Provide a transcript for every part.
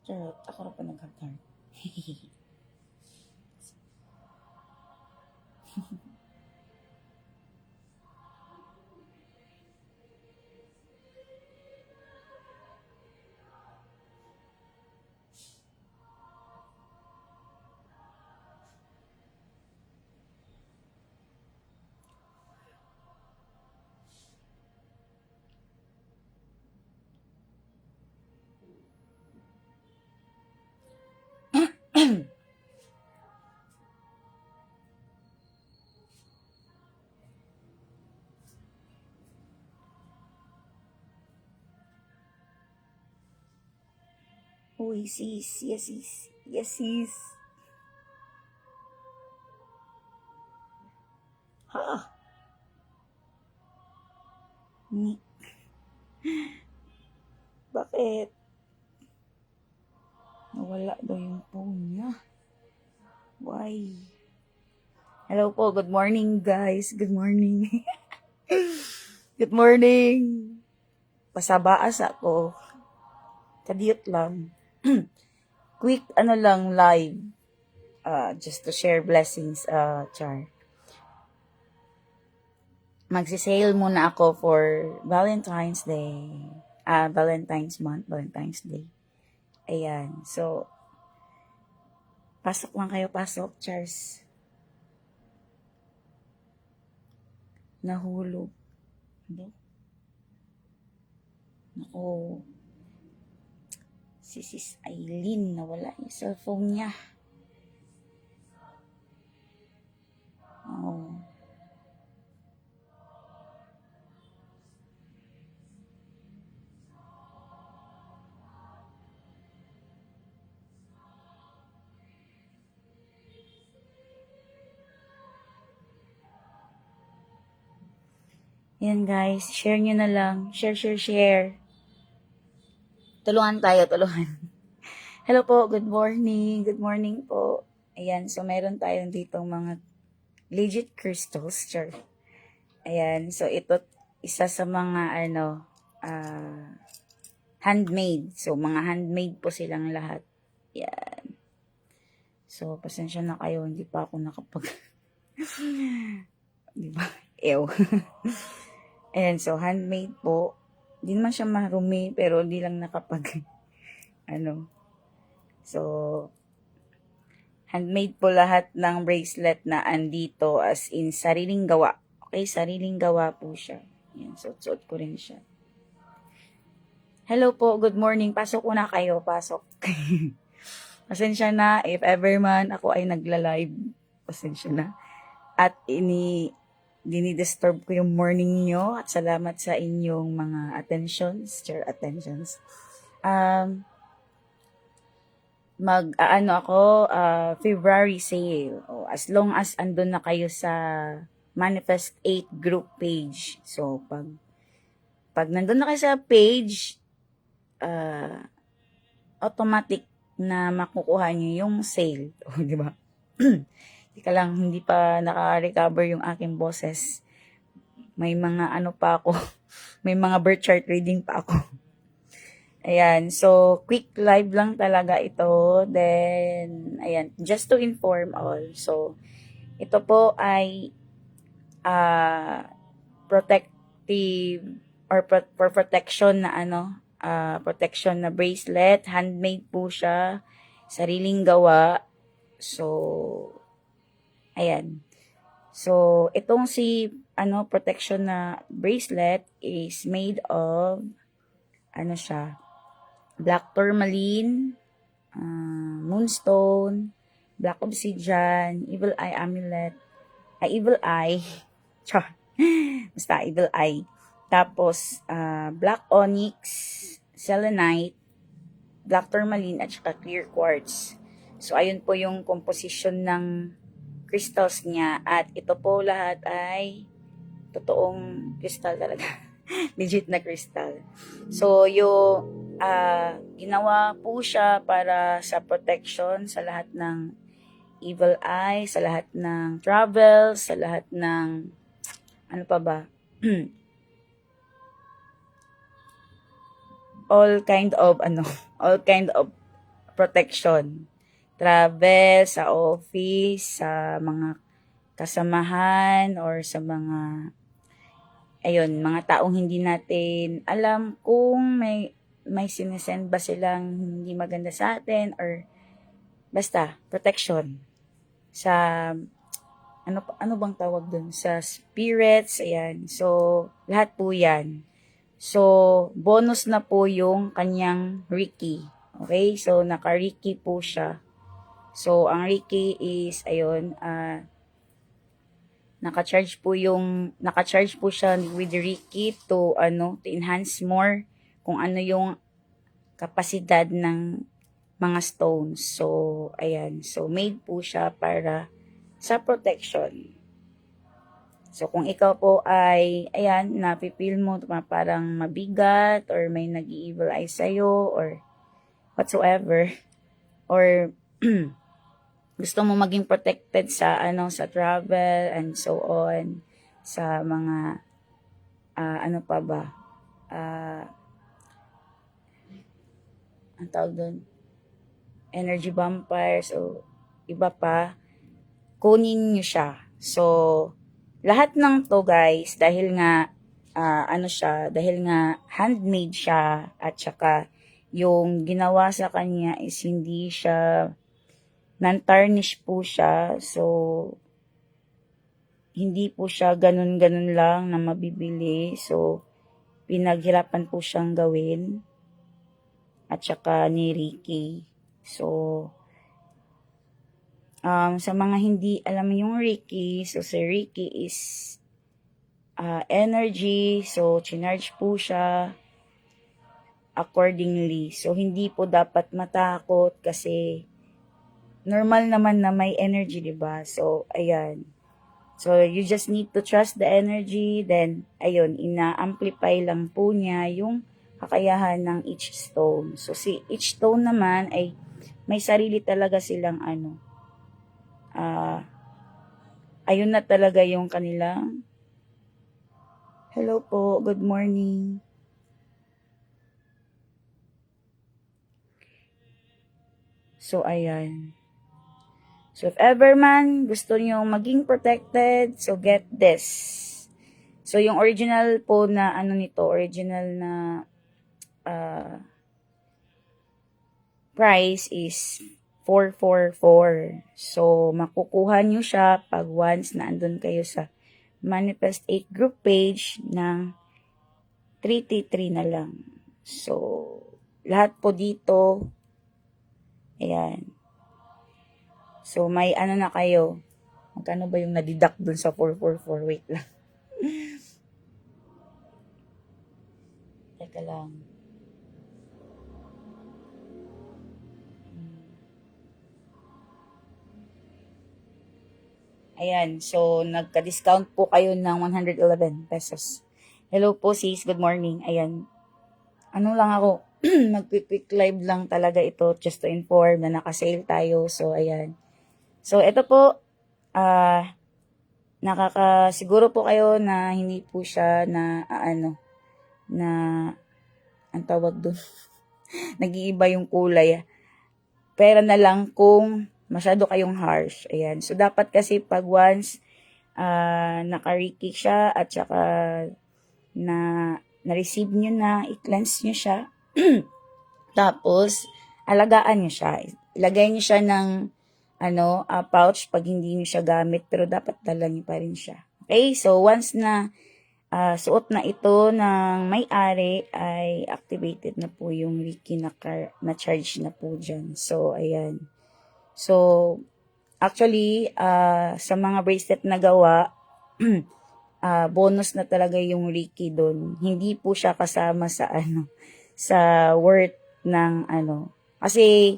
Charot, ako na pa nag-heart. Uy, sis. Yes, sis. Yes, sis. Ha? Ni. Bakit? Nawala daw yung phone niya. Why? Hello po. Good morning, guys. Good morning. Good morning. Pasabaas ako. Kadiyot lang. Quick, lang, live. Just to share blessings, Char. Magsisale muna ako for Valentine's Day. Valentine's month, Valentine's Day. Ayan. So, pasok lang kayo, pasok, Chars. Nahulog. Ano? Nako. Si Sis Aileen, nawala yung cellphone niya. Oh. Yan guys, share nyo na lang. Share. Tulungan tayo, tulungan. Hello po, good morning. Good morning po. Ayan, so meron tayong ditong mga legit crystals, sure. Ayan, so ito isa sa mga handmade. So mga handmade po silang lahat. Ayan. So pasensya na kayo, hindi pa ako nakapag di ba? Ew. Ayan, so handmade po. Hindi naman siya marumi, pero hindi lang nakapag So, handmade po lahat ng bracelet na andito as in sariling gawa. Okay, sariling gawa po siya. Yan, suot ko rin siya. Hello po, good morning. Pasok ko na kayo, pasok. Pasensya na, if ever man ako ay nagla-live. Pasensya na. At dinidisturb ko yung morning nyo at salamat sa inyong mga attentions. February sale. As long as andun na kayo sa Manifest 8 group page. So, pag nandun na kayo sa page, automatic na makukuha nyo yung sale. Di ba? Tika lang, hindi pa naka-recover yung aking boses. May mga pa ako. May mga birth chart reading pa ako. Ayan, so quick live lang talaga ito. Then, ayan, just to inform all. So, ito po ay protective or for protection na protection na bracelet. Handmade po siya. Sariling gawa. So, ayan. So, itong protection na bracelet is made of siya, black tourmaline, moonstone, black obsidian, evil eye amulet, evil eye, basta evil eye. Tapos, black onyx, selenite, black tourmaline, at saka clear quartz. So, ayun po yung composition ng crystals niya. At ito po lahat ay totoong crystal talaga. Legit na crystal. So, yung ginawa po siya para sa protection sa lahat ng evil eye, sa lahat ng travel, sa lahat ng all kind of protection. Travel, sa office, sa mga kasamahan, or sa mga, ayun, mga taong hindi natin alam kung may sinesend ba silang hindi maganda sa atin, or basta, protection. Sa, ano bang tawag dun? Sa spirits, ayan. So, lahat po yan. So, bonus na po yung kanyang Reiki. Okay? So, naka-Reiki po siya. So, ang Reiki is, ayun, naka-charge po siya with Reiki to enhance more kung ano yung kapasidad ng mga stones. So, ayan. So, made po siya para sa protection. So, kung ikaw po ay, ayan, napipil mo parang mabigat, or may nag-evil eye sa'yo, or whatsoever, or gusto mo maging protected sa, sa travel, and so on, sa mga, ano pa ba, ang tawag doon, energy vampire, so, iba pa, kunin nyo siya. So, lahat ng to guys, dahil nga, dahil nga handmade siya, at saka yung ginawa sa kanya is hindi siya, non-tarnish po siya, so, hindi po siya ganun-ganun lang na mabibili, so, pinaghirapan po siyang gawin, at saka ni Reiki. So, sa mga hindi alam yung Reiki, so si Reiki is energy, so chinarge po siya accordingly. So, hindi po dapat matakot kasi normal naman na may energy, diba? So, ayan. So, you just need to trust the energy, then, ayun, ina-amplify lang po niya yung kakayahan ng each stone. So, each stone naman ay may sarili talaga silang ayun na talaga yung kanilang, hello po, good morning. So, ayan. So, if ever man gusto nyo maging protected, so get this. So, yung original po na, original na price is 444. So, makukuha nyo siya pag once na andun kayo sa Manifest 8 group page ng 3T3 na lang. So, lahat po dito, ayan. So, may na kayo. Magkano ba yung nadidak dun sa 444? Wait lang. Teka lang. Ayan. So, nagka-discount po kayo ng 111 pesos. Hello po sis. Good morning. Ayan. Ano lang ako. Mag-quick live lang talaga ito just to inform na naka-sale tayo. So, ayan. So, ito po. Nakakasiguro po kayo na hindi po siya na ang tawag doon. Nag-iiba yung kulay. Pera na lang kung masyado kayong harsh. Ayan. So, dapat kasi pag once naka-Reiki siya at saka na-receive nyo na, i-cleanse nyo siya. Tapos, alagaan nyo siya. Ilagay nyo siya ng pouch pag hindi nyo siya gamit, pero dapat dala nyo pa rin siya. Okay? So, once na suot na ito ng may-ari, ay activated na po yung Reiki na charge na po dyan. So, ayan. So, actually, sa mga bracelet na gawa, bonus na talaga yung Reiki doon. Hindi po siya kasama sa sa worth ng Kasi,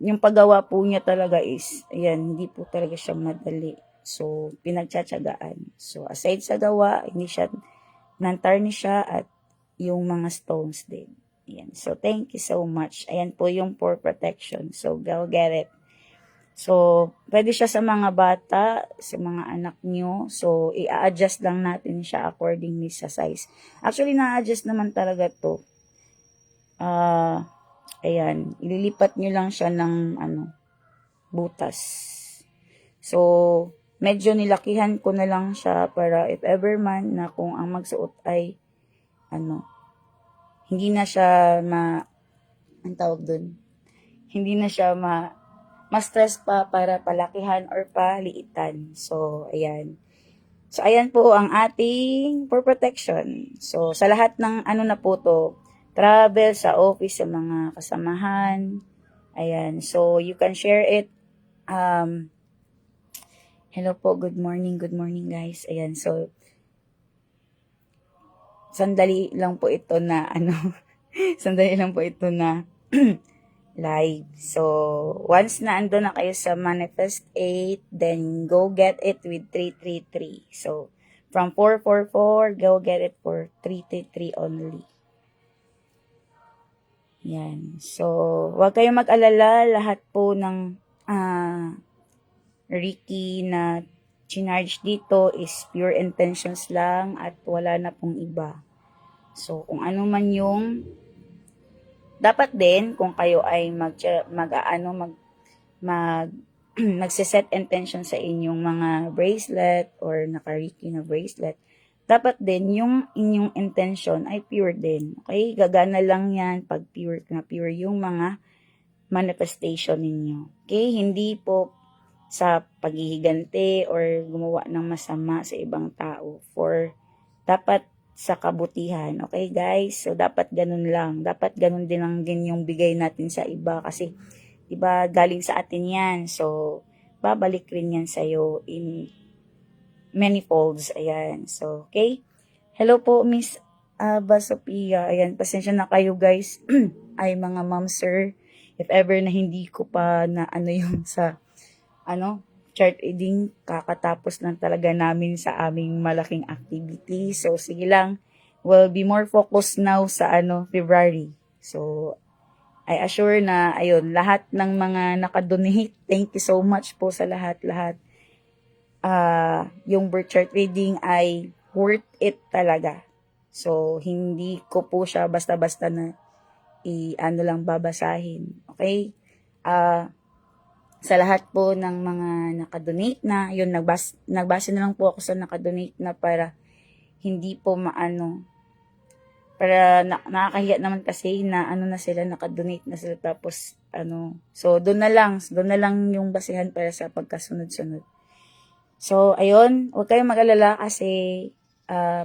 yung paggawa po niya talaga is, ayan, hindi po talaga siya madali. So, pinagtsatsagaan. So, aside sa gawa, hindi siya, non-tarnish siya, at yung mga stones din. Ayan. So, thank you so much. Ayan po yung for protection. So, go get it. So, pwede siya sa mga bata, sa mga anak nyo. So, i-adjust lang natin siya accordingly sa size. Actually, na-adjust naman talaga to. Ayan, ililipat nyo lang siya ng butas. So, medyo nilakihan ko na lang siya para if ever man na kung ang magsuot ay hindi na siya ang tawag dun, hindi na siya ma-stress pa para palakihan or paliitan. So, ayan. So, ayan po ang ating for protection. So, sa lahat ng na po to, travel, sa office, sa mga kasamahan. Ayan. So, you can share it. Hello po, good morning guys. Ayan, so, sandali lang po ito na sandali lang po ito na live. So, once na ando na kayo sa Manifest 8, then go get it with 333. So, from 444, go get it for 333 only. Yan. So, huwag kayong mag-alala. Lahat po ng Ricky na chinarge dito is pure intentions lang at wala na pong iba. So, kung ano man yung dapat din kung kayo ay magse-set intention sa inyong mga bracelet or naka-Ricky na bracelet, dapat din yung inyong intention ay pure din. Okay? Gagana lang yan pag pure yung mga manifestation ninyo. Okay? Hindi po sa paghihigante or gumawa ng masama sa ibang tao. For dapat sa kabutihan. Okay, guys? So, dapat ganun lang. Dapat ganun din lang din yung bigay natin sa iba. Kasi, diba, galing sa atin yan. So, babalik rin yan sa'yo in many folds. Ayan. So, okay? Hello po, Miss Aba Sophia. Ayan, pasensya na kayo, guys. Ay, mga ma'am, sir. If ever na hindi ko pa na yung sa, chart reading, kakatapos lang talaga namin sa aming malaking activity. So, sige lang, we'll be more focused now sa February. So, I assure na, ayun, lahat ng mga nakadonate, thank you so much po sa lahat-lahat. Yung birth chart reading ay worth it talaga. So, hindi ko po siya basta-basta na lang babasahin. Okay? Sa lahat po ng mga nakadonate na, yun, nagbase na lang po ako sa nakadonate na para hindi po para nakakahiya naman kasi na na sila, nakadonate na sila tapos so doon na lang yung basehan para sa pagkasunod-sunod. So, ayun, huwag kayong mag-alala kasi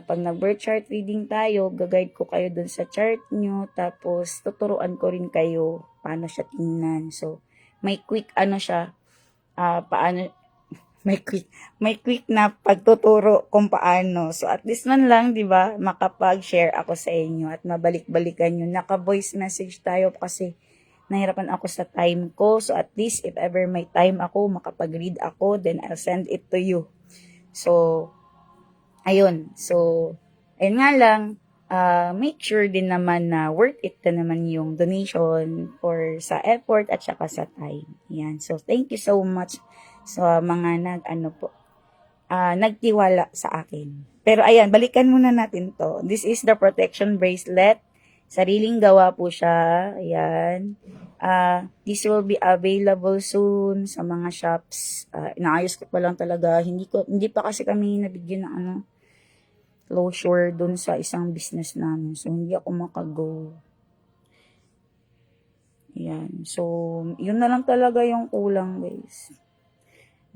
pag nag-birth chart reading tayo, gagayad ko kayo doon sa chart nyo, tapos tuturuan ko rin kayo paano siya tingnan. So, may quick siya, may quick na pagtuturo kung paano. So, at least man lang, di ba, makapag-share ako sa inyo at mabalik-balikan nyo. Naka-voice message tayo kasi nahirapan ako sa time ko. So, at least, if ever may time ako, makapag-read ako, then I'll send it to you. So, ayun. So, ayun nga lang, make sure din naman na worth it na naman yung donation or sa effort at saka sa time. Yan. So, thank you so much sa mga nagtiwala sa akin. Pero ayan, balikan muna natin to. This is the protection bracelet. Sariling gawa po siya. Ayan. This will be available soon sa mga shops. Inaayos ko pa lang talaga. Hindi pa kasi kami nabigyan ng closure dun sa isang business namin. So, hindi ako makago. Yan. So, yun na lang talaga yung kulang, guys.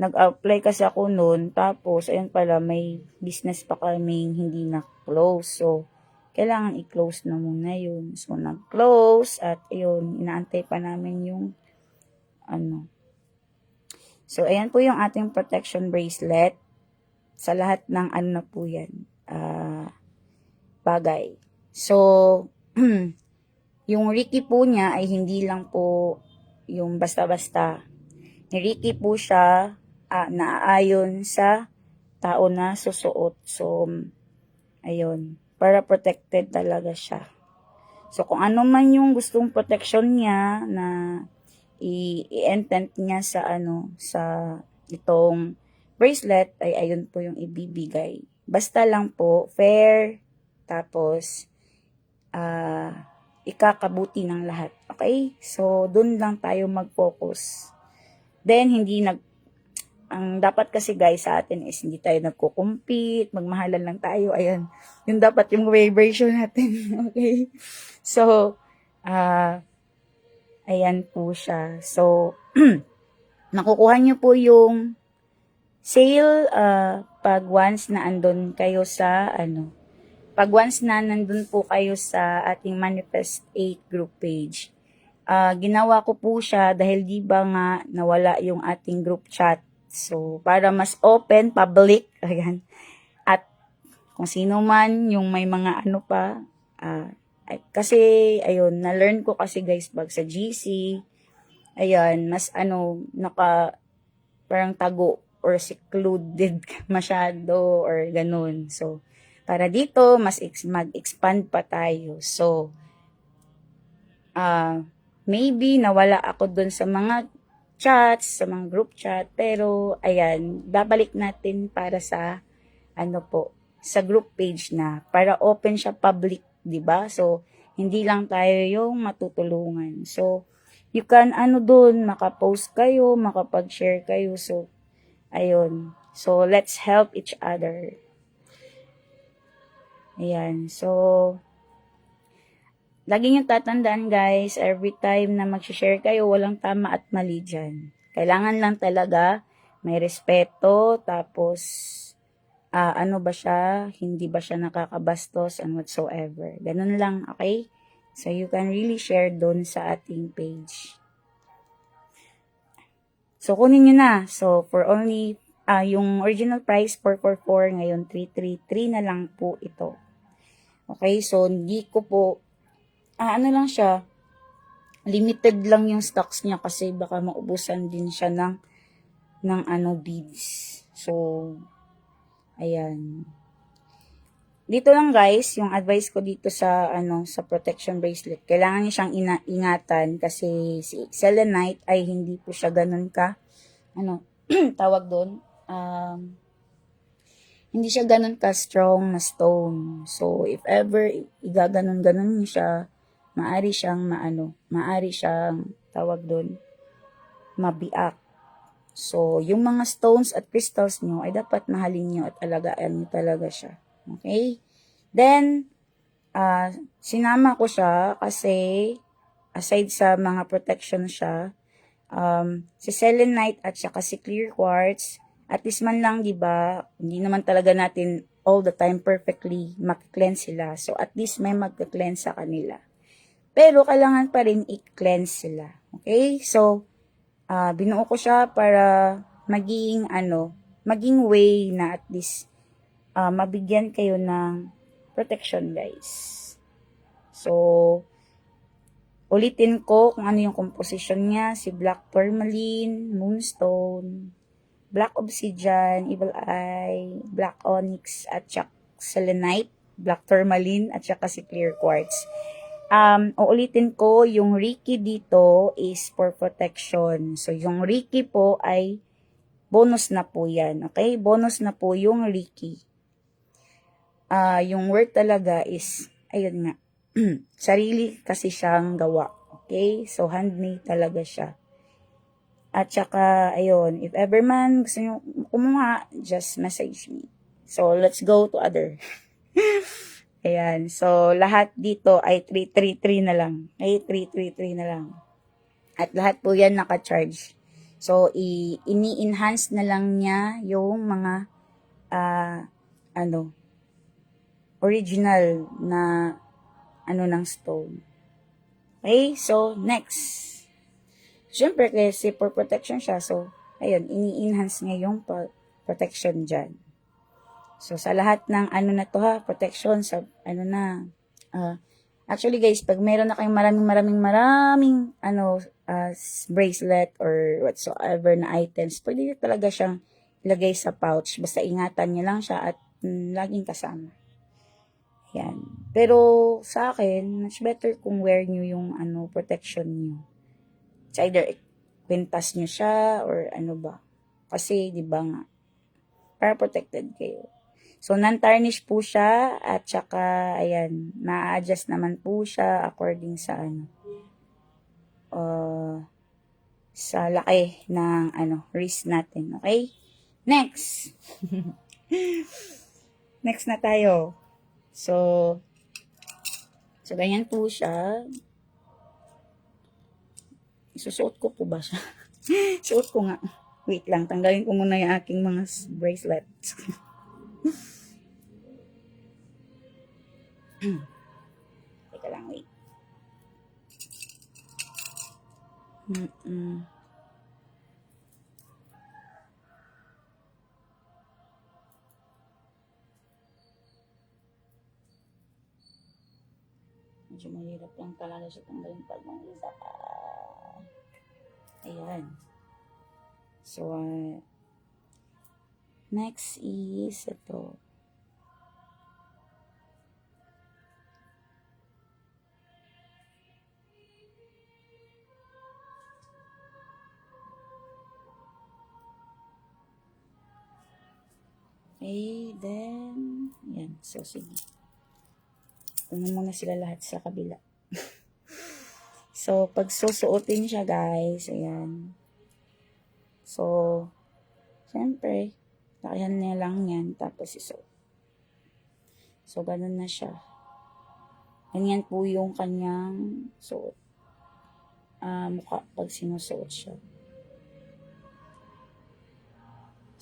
Nag-apply kasi ako noon. Tapos, ayun pala, may business pa kaming hindi na-close. So, kailangan i-close na muna yun. So, nag-close. At, ayun, inaantay pa namin yung So, ayan po yung ating protection bracelet. Sa lahat ng na po yan. Bagay. So, yung Ricky po niya ay hindi lang po yung basta-basta. Ni Ricky po siya naaayon sa tao na susuot. So, ayun, para protected talaga siya. So, kung ano man yung gustong protection niya na i-intent niya sa sa itong bracelet, ay ayun po yung ibibigay. Basta lang po, fair, tapos, ikakabuti ng lahat. Okay? So, dun lang tayo mag-focus. Then, ang dapat kasi guys sa atin is hindi tayo nagko-compete, magmahalan lang tayo. Ayan. Yung dapat yung vibration natin. Okay? So, ayan po siya. So, nakukuha nyo po yung sale pag once na andun kayo sa pag once na nandun po kayo sa ating Manifest 8 group page. Ginawa ko po siya dahil di ba nga nawala yung ating group chat. So, para mas open, public, ayan. At kung sino man yung may mga pa, kasi, ayun, na-learn ko kasi guys, pag sa GC, ayan, mas parang tago or secluded masyado or ganun. So, para dito, mas mag-expand pa tayo. So, maybe nawala ako dun sa mga chats, sa mga group chat, pero ayan, babalik natin para sa sa group page na para open siya public, 'di ba? So hindi lang tayo yung matutulungan. So you can doon maka-post kayo, makapag-share kayo. So ayun. So let's help each other. Ayan. So lagi niyong tatandaan guys, every time na mag-share kayo, walang tama at mali dyan. Kailangan lang talaga may respeto, tapos ba siya, hindi ba siya nakakabastos and whatsoever. Ganun lang, okay? So you can really share doon sa ating page. So kunin nyo na. So for only, yung original price 444, ngayon 333 na lang po ito. Okay, so hindi ko po lang siya, limited lang yung stocks niya kasi baka maubusan din siya ng beads. So, ayan. Dito lang guys, yung advice ko dito sa sa protection bracelet. Kailangan niyo siyang ingatan kasi si selenite ay hindi po siya ganun ka tawag doon. Hindi siya ganun ka strong na stone. So, if ever igaganon-ganon niyo siya, maari siyang tawag doon, mabiak. So, yung mga stones at crystals nyo ay dapat mahalin nyo at alagaan nyo talaga siya. Okay? Then, sinama ko siya kasi aside sa mga protection siya, si selenite at saka si clear quartz, at least man lang, di ba, hindi naman talaga natin all the time perfectly mag-cleanse sila. So, at least may mag-cleanse sa kanila. Pero, kailangan pa rin i-cleanse sila. Okay? So, binuo ko siya para maging way na at least mabigyan kayo ng protection, guys. So, ulitin ko kung ano yung composition niya. Si black tourmaline, moonstone, black obsidian, evil eye, black onyx, at saka selenite, black tourmaline, at saka si clear quartz. Uulitin ko, yung Reiki dito is for protection. So, yung Reiki po ay bonus na po yan. Okay? Bonus na po yung Reiki. Yung word talaga is, ayun nga, sarili kasi siyang gawa. Okay? So, handmade talaga siya. At saka, ayun, if ever man gusto nyo kumuha, just message me. So, let's go to other. Ayan. So, lahat dito ay 333 na lang. Ay, 333 na lang. At lahat po yan naka-charge. So, ini-enhance na lang niya yung mga, original na, ng stone. Okay? So, next. Siyempre, kasi for protection siya. So, ayun, ini-enhance niya yung protection dyan. So, sa lahat ng na to ha, protection sa actually guys, pag meron na kayong maraming bracelet or whatsoever na items, pwede talaga siyang ilagay sa pouch. Basta ingatan niyo lang siya at laging kasama. Yan. Pero sa akin, much better kung wear niyo yung protection niyo. It's either kwintas niyo siya or ba. Kasi, di ba nga, para protected kayo. So, non-tarnish po siya at saka, ayan, na-adjust naman po siya according sa sa laki ng wrist natin. Okay? Next. Next na tayo. So, ganyan po siya. Isusuot ko po ba siya? Suot ko nga. Wait lang, tanggalin ko muna yung aking mga bracelets. Teka lang, wait. Medyo mahirap lang talaga siya tanggalin pag mga isa. Ayan. So, next is ito. Okay, then, yan. So, sige. Ito na muna sila lahat sa kabila. So, pag susuotin siya, guys, ayan. So, syempre, lakihan niya lang yan, tapos isuot. So, ganun na siya. Ganyan po yung kanyang suot. Mukha pag sinusuot siya.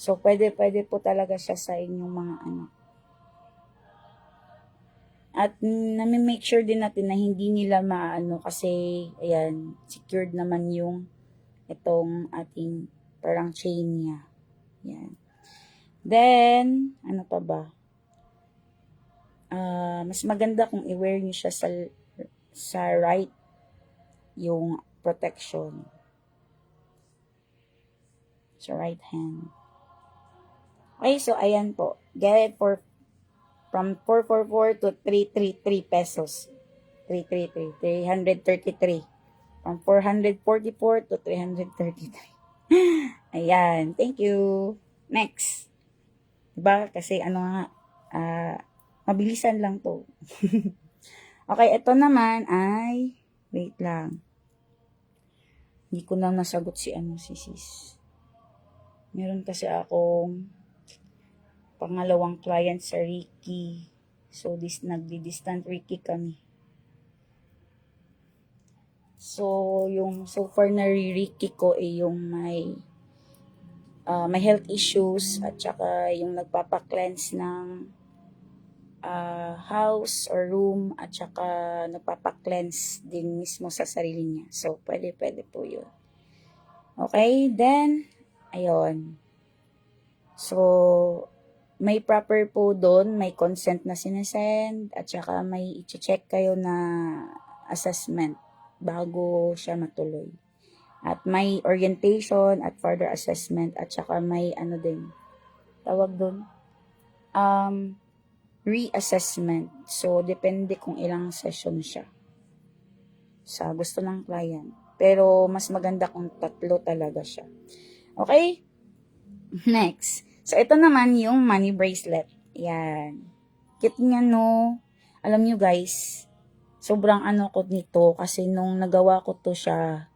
So, pwede po talaga siya sa inyong mga anak. At nami-make sure din natin na hindi nila maano kasi, ayan, secured naman yung itong ating parang chain niya. Ayan. Then, ano pa ba? Mas maganda kung i-wear niyo siya sa right yung protection. Sa right hand. Okay, so ayan po. Get it from 444 to 333 pesos. 333. From 444 to 333. Ayan. Thank you. Next. Diba? Kasi mabilisan lang to. Okay, ito naman ay, wait lang. Hindi ko na nasagot si sis. Meron kasi akong pangalawang client sa Reiki. So, nagdi-distant Reiki kami. So, yung so far na Reiki ko ay yung may health issues at saka yung nagpapa-cleanse ng house or room at saka nagpapa-cleanse din mismo sa sarili niya. So, pwede po yun. Okay, then, ayun. So, may proper po doon, may consent na sinesend, at saka may i-check kayo na assessment bago siya matuloy. At may orientation at further assessment, at saka may din, tawag doon, reassessment. So, depende kung ilang session siya sa gusto ng client. Pero, mas maganda kung 3 talaga siya. Okay? Next. So, ito naman yung money bracelet. Yan. Cute nga, no? Alam nyo, guys, sobrang ko nito kasi nung nagawa ko to siya,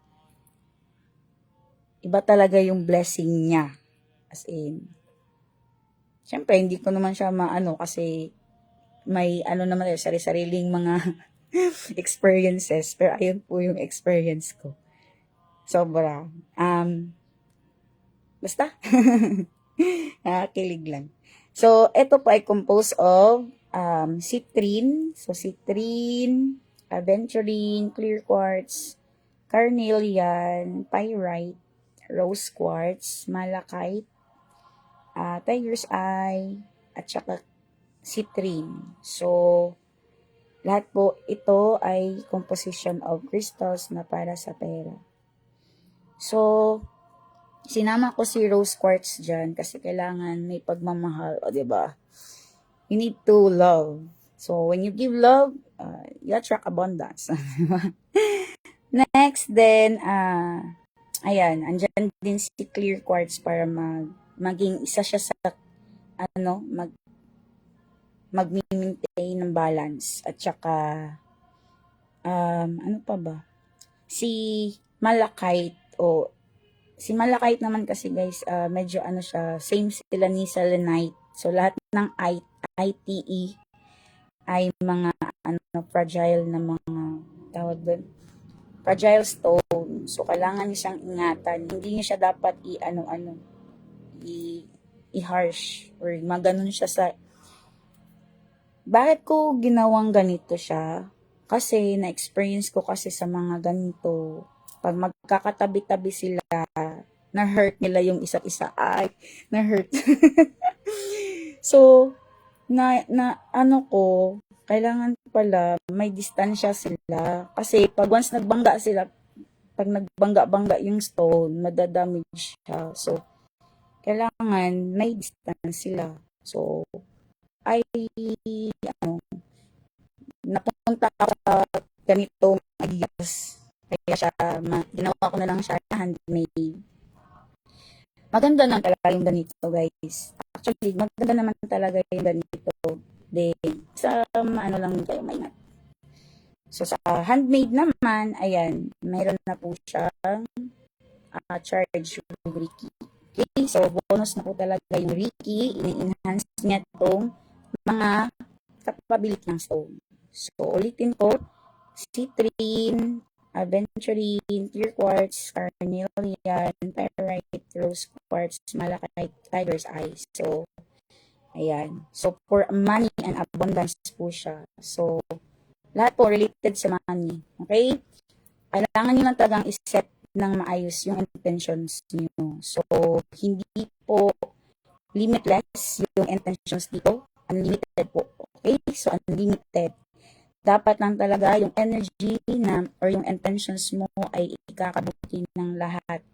iba talaga yung blessing niya. As in, syempre, hindi ko naman siya kasi may naman sari-sariling mga experiences. Pero ayun po yung experience ko. Sobra. Basta. Nakakilig lang. So, ito po ay composed of citrine. So, citrine, aventurine, clear quartz, carnelian, pyrite, rose quartz, malachite, tiger's eye, at saka citrine. So, lahat po ito ay composition of crystals na para sa pera. So, sinama ko si rose quartz dyan kasi kailangan may pagmamahal, o diba? You need to love. So, when you give love, you attract abundance. Next, then, ayan, andyan din si clear quartz para maging isa siya sa, mag-maintain ng balance. At saka, ano pa ba? Si Malachite, si Malachite naman kasi guys, medyo ano siya, same sila ni Selenite. So, lahat ng ITE ay mga fragile na mga tawag doon, fragile stone. So, kailangan niya siyang ingatan. Hindi niya siya dapat i-harsh or maganon siya sa. Bakit ko ginawang ganito siya? Kasi na-experience ko kasi sa mga ganito, pag magkakatabi-tabi sila, na-hurt nila yung isa't isa. Ay, na-hurt. So, kailangan pala may distansya sila. Kasi pag once nagbangga sila, pag nagbangga-bangga yung stone, madadamage siya. So, kailangan may distance sila. So, napunta ako sa ganitong ideas. Kaya ginawa ko na lang siya handmade. Maganda naman talaga yung ganito, guys. Actually, maganda naman talaga yung ganito. Then, sa lang kayo maingat. So, sa handmade naman, ayan, mayroon na po siyang charge with Ricky. Okay, so bonus na po talaga yung Ricky. Ini-enhance niya itong mga capability ng stone. So, ulitin ko, citrine, aventurine, clear quartz, carnelian, pyrite, rose quartz, malachite, tiger's eye. So, ayan. So, for money and abundance po siya. So, lahat po related sa money. Okay? Kailangan nyo lang talagang iset ng maayos yung intentions nyo. So, hindi po limitless yung intentions dito. Unlimited po. Okay? So, unlimited. Dapat lang talaga yung energy or yung intentions mo ay ikakabuti ng lahat.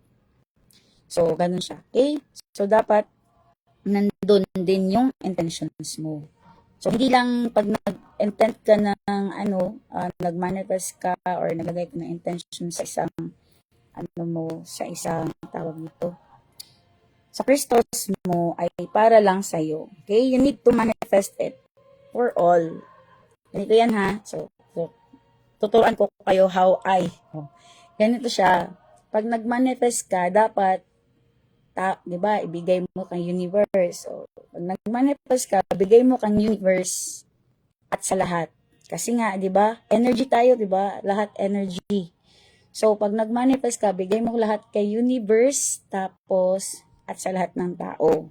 So, ganun siya. Okay? So, dapat nandun din yung intentions mo. So, hindi lang pag nag-intent ka ng nag-manifest ka or naglagay ka ng intention sa isang tawag nito, sa Christos mo ay para lang sa'yo. Okay? You need to manifest it for all. Ganito yan ha. So tuturuan ko kayo ganito siya. Pag nag-manifest ka, dapat, di ba, ibigay mo kang universe. So, pag nag-manifest ka, bigay mo kang universe at sa lahat. Kasi nga, di ba, energy tayo, di ba? Lahat energy. So, pag nag-manifest ka, bigay mo lahat kay universe, tapos, at sa lahat ng tao.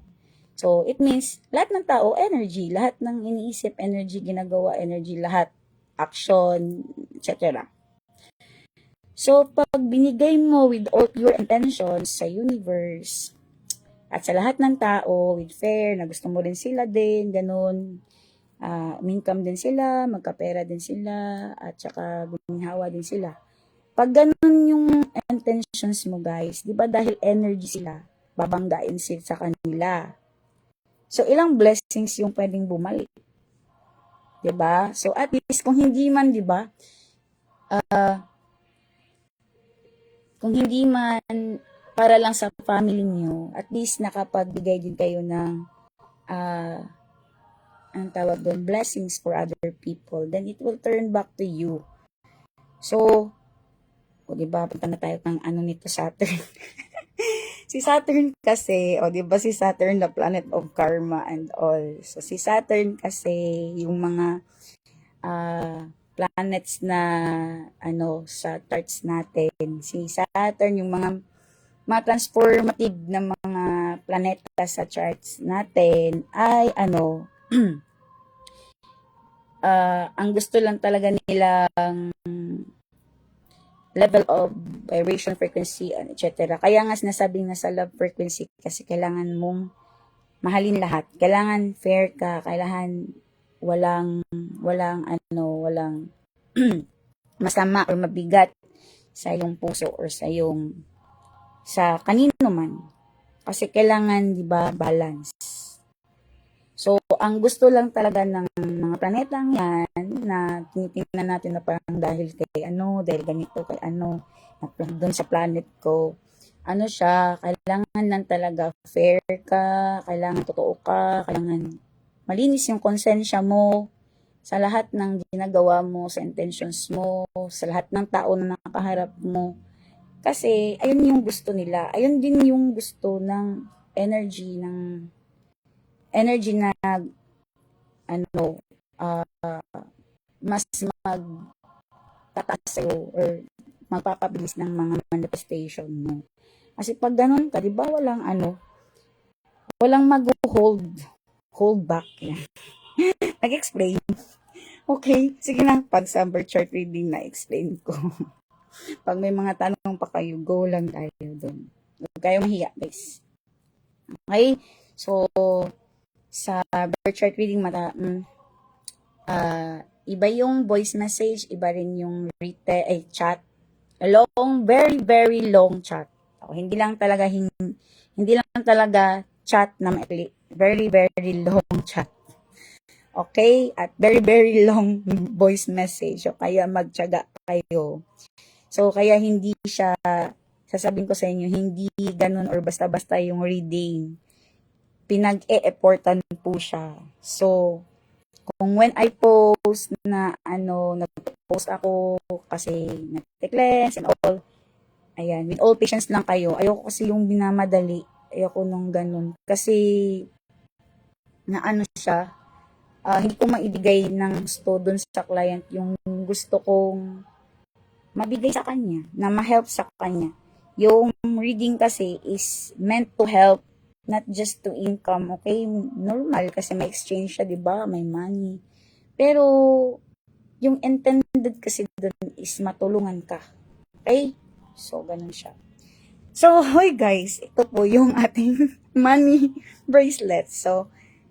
So, it means, lahat ng tao, energy. Lahat ng iniisip, energy, ginagawa, energy, lahat. Action, etc. So, pag binigay mo with all your intentions sa universe, at sa lahat ng tao, with fair, na gusto mo rin sila din, ganun, income din sila, magkapera din sila, at saka guminhawa din sila. Pag ganun yung intentions mo, guys, di ba dahil energy sila, babanggain sila sa kanila. So, ilang blessings yung pwedeng bumalik. Diba? So, at least, kung hindi man, diba, kung hindi man para lang sa family niyo, at least nakapagbigay din kayo ng, ang tawag doon, blessings for other people. Then, it will turn back to you. So, diba, punta na tayo ng nito Saturn. Si Saturn kasi, diba si Saturn, the planet of karma and all. So, si Saturn kasi, yung mga planets na, sa charts natin. Si Saturn, yung mga transformative na mga planeta sa charts natin, ay, ang gusto lang talaga nilang level of vibration, frequency, etc. Kaya nga sinasabing nasa love frequency kasi kailangan mong mahalin lahat. Kailangan fair ka, kailangan walang masama or mabigat sa iyong puso or sa kanino man. Kasi kailangan, di ba, balance. So, ang gusto lang talaga ng mga planetang yan na tinitingnan natin na parang dahil ganito, doon sa planet ko, siya, kailangan lang talaga fair ka, kailangan totoo ka, kailangan malinis yung konsensya mo sa lahat ng ginagawa mo, sa intentions mo, sa lahat ng tao na nakaharap mo. Kasi, ayun yung gusto nila. Ayun din yung gusto ng energy na, ano, mas magtataas sa'yo or magpapabilis ng mga manifestation mo. Kasi pag ganun ka, di ba walang hold back. Yan. Nag-explain. Okay, sige na. Pag sa birth chart reading na explain ko. Pag may mga tanong pa kayo, go lang tayo doon. Huwag kayo mahiya, guys. Okay? So, sa birth chart reading, iba yung voice message, iba rin yung chat. Long, very, very long chat. So, hindi lang talaga chat na maikli. Very, very long chat. Okay? At very, very long voice message. So, kaya magtiyaga kayo. So, kaya hindi siya, sasabihin ko sa inyo, hindi ganun or basta-basta yung reading. Pinag-e-effortan po siya. So, kung when I post na nag-post ako kasi nag-cleanse and all, ayan, with all patience lang kayo. Ayoko kasi yung binamadali. Ayoko nung ganun. Kasi, siya, hindi ko maibigay ng gusto dun sa client yung gusto kong mabigay sa kanya, na ma-help sa kanya. Yung reading kasi is meant to help, not just to income, okay? Normal kasi may exchange siya, 'di ba? May money. Pero yung intended kasi doon is matulungan ka. Okay? So ganun siya. So, hoy guys, ito po yung ating money bracelet. So,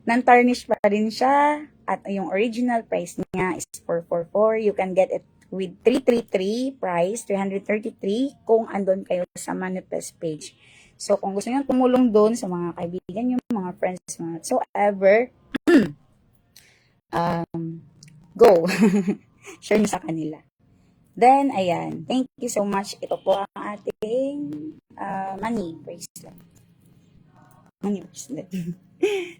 non-tarnish pa rin siya at yung original price niya is 444. You can get it with 333 price, 333 kung andon kayo sa manifest page. So, kung gusto niyo tumulong doon sa mga kaibigan niyo, mga friends, mga whatsoever, go. Share niyo sa kanila. Then, ayan. Thank you so much. Ito po ang ating money bracelet. Money bracelet.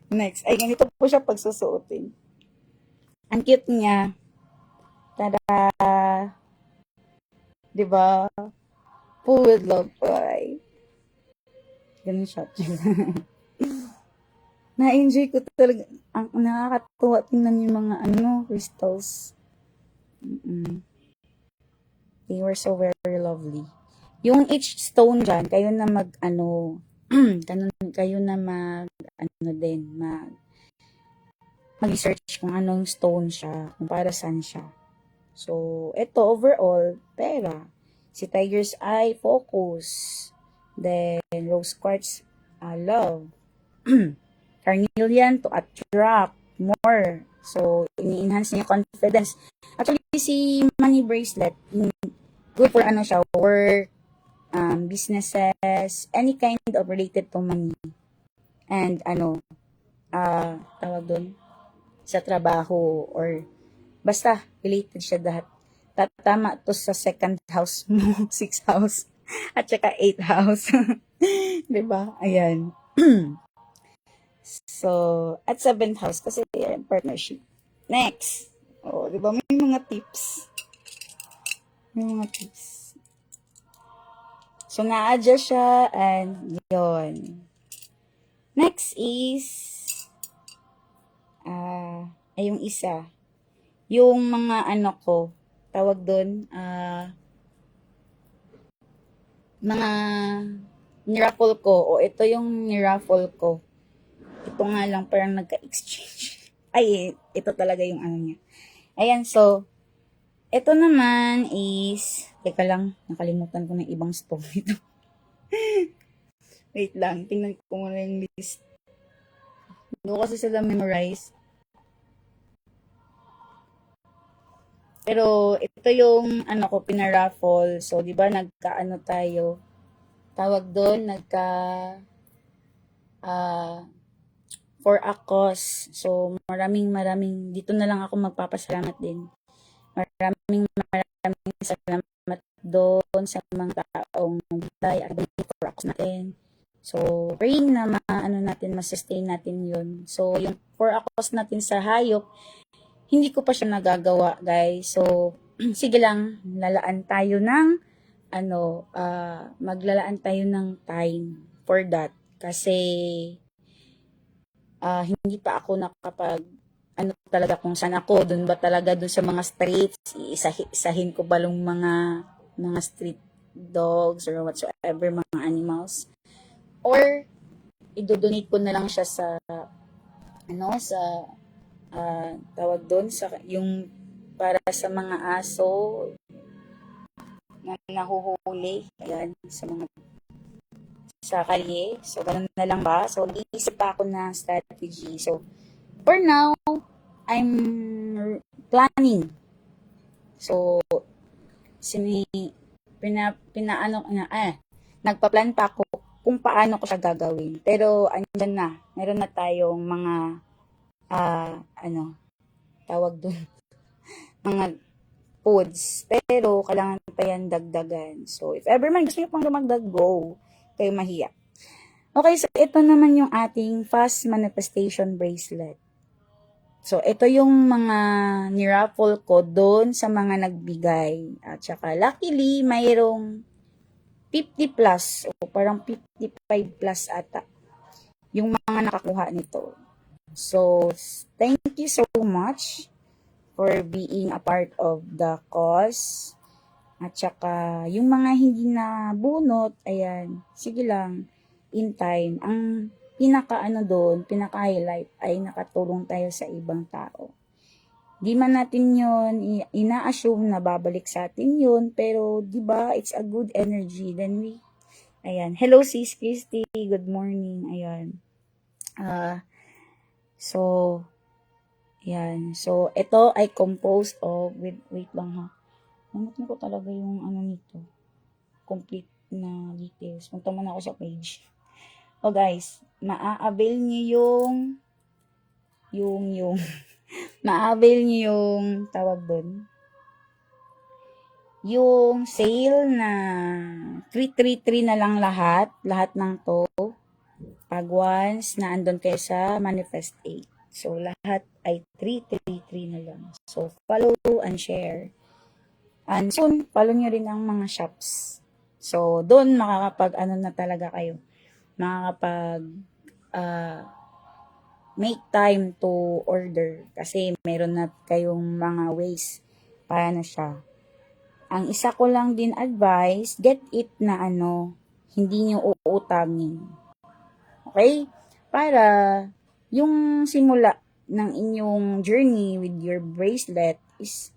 Next. Ay, ganito po siya pagsusuotin. Ang cute niya. Tada! Diba? Full with love. Ay. Ganun siya. Na-enjoy ko talaga. Ang nakakatuwa tingnan yung mga crystals. They were so very lovely. Yung each stone dyan, kayo na mag-research kung anong stone siya, kung para saan siya. So, ito overall, pera. Si Tiger's Eye, focus. Then, Rose Quartz, love. Carnelian, to attract more. So, ini-enhance niya confidence. Actually, si money bracelet, good for siya, work, businesses, any kind of related to money. And tawag doon, sa trabaho or basta related siya lahat. Tatama to sa second house mo, 6th house, at saka 8th house. Diba? Ayan. So, at 7th house kasi partnership. Next. Oh, diba? May mga tips. So, na-adjust siya and yun. Next is yung isa. Yung mga tawag doon, mga niraffle ko, o ito yung niraffle ko. Ito nga lang, parang nagka-exchange. Ay, ito talaga yung niya. Ayan, so, ito naman is, teka lang, nakalimutan ko ng ibang stone ito. Wait lang, tingnan ko muna yung list. Hindi ko kasi sila memorize. Pero, ito yung, pinaraffle. So, di ba, tayo. Tawag doon, for a cause. So, maraming, dito na lang ako magpapasalamat din. Maraming salamat doon sa mga taong nagbigay at for a cause natin. So, praying na ano natin, ma-sustain natin yun. So, yung 4 akos natin sa hayop, hindi ko pa siya nagagawa, guys. So, sige lang, lalaan tayo ng, maglalaan tayo ng time for that. Kasi, hindi pa ako nakapag, talaga kung saan ako, dun ba talaga dun sa mga streets, isahin ko ba yung mga street dogs or whatsoever, mga animals. Or, idodonate ko na lang siya sa, tawag doon, sa, yung, para sa mga aso, na nahuhuli, ayan, sa kalye. So, ganun na lang ba? So, nag-iisip pa ako na strategy. So, for now, I'm planning. So, nagpa-plan pa ako kung paano ko siya gagawin. Pero, andyan na. Meron na tayong mga, tawag dun, mga foods. Pero, kailangan pa yan dagdagan. So, if ever man gusto nyo pang dumagdag, go. Kayo mahiya. Okay, so ito naman yung ating fast manifestation bracelet. So, ito yung mga niraffle ko doon sa mga nagbigay. At saka, luckily, mayroong 50 plus. O parang 55 plus ata. Yung mga nakakuha nito. So, thank you so much for being a part of the cause. At saka, yung mga hindi na bunot, ayan, sige lang, in time. Ang pinaka-highlight ay nakatulong tayo sa ibang tao. Di man natin yun, ina-assume na babalik sa atin yun, pero di ba it's a good energy. Then ayan, hello sis Christy, good morning, ayan. So, ayan, so ito ay composed of, wait lang ha, namutin ko talaga yung nito, complete na details. Punta muna ako sa page. O guys, maa-avail niyo yung maa-avail niyo yung tawag doon, yung sale na 333 na lang lahat ng to pag once na andun kayo sa Manifest 8. So, lahat ay 333 na lang. So, follow and share. And soon, follow nyo rin ang mga shops. So, doon makakapag na talaga kayo. Makakapag make time to order. Kasi meron na kayong mga ways para na siya. Ang isa ko lang din advice, get it na hindi nyo uutangin. Okay? Para yung simula ng inyong journey with your bracelet is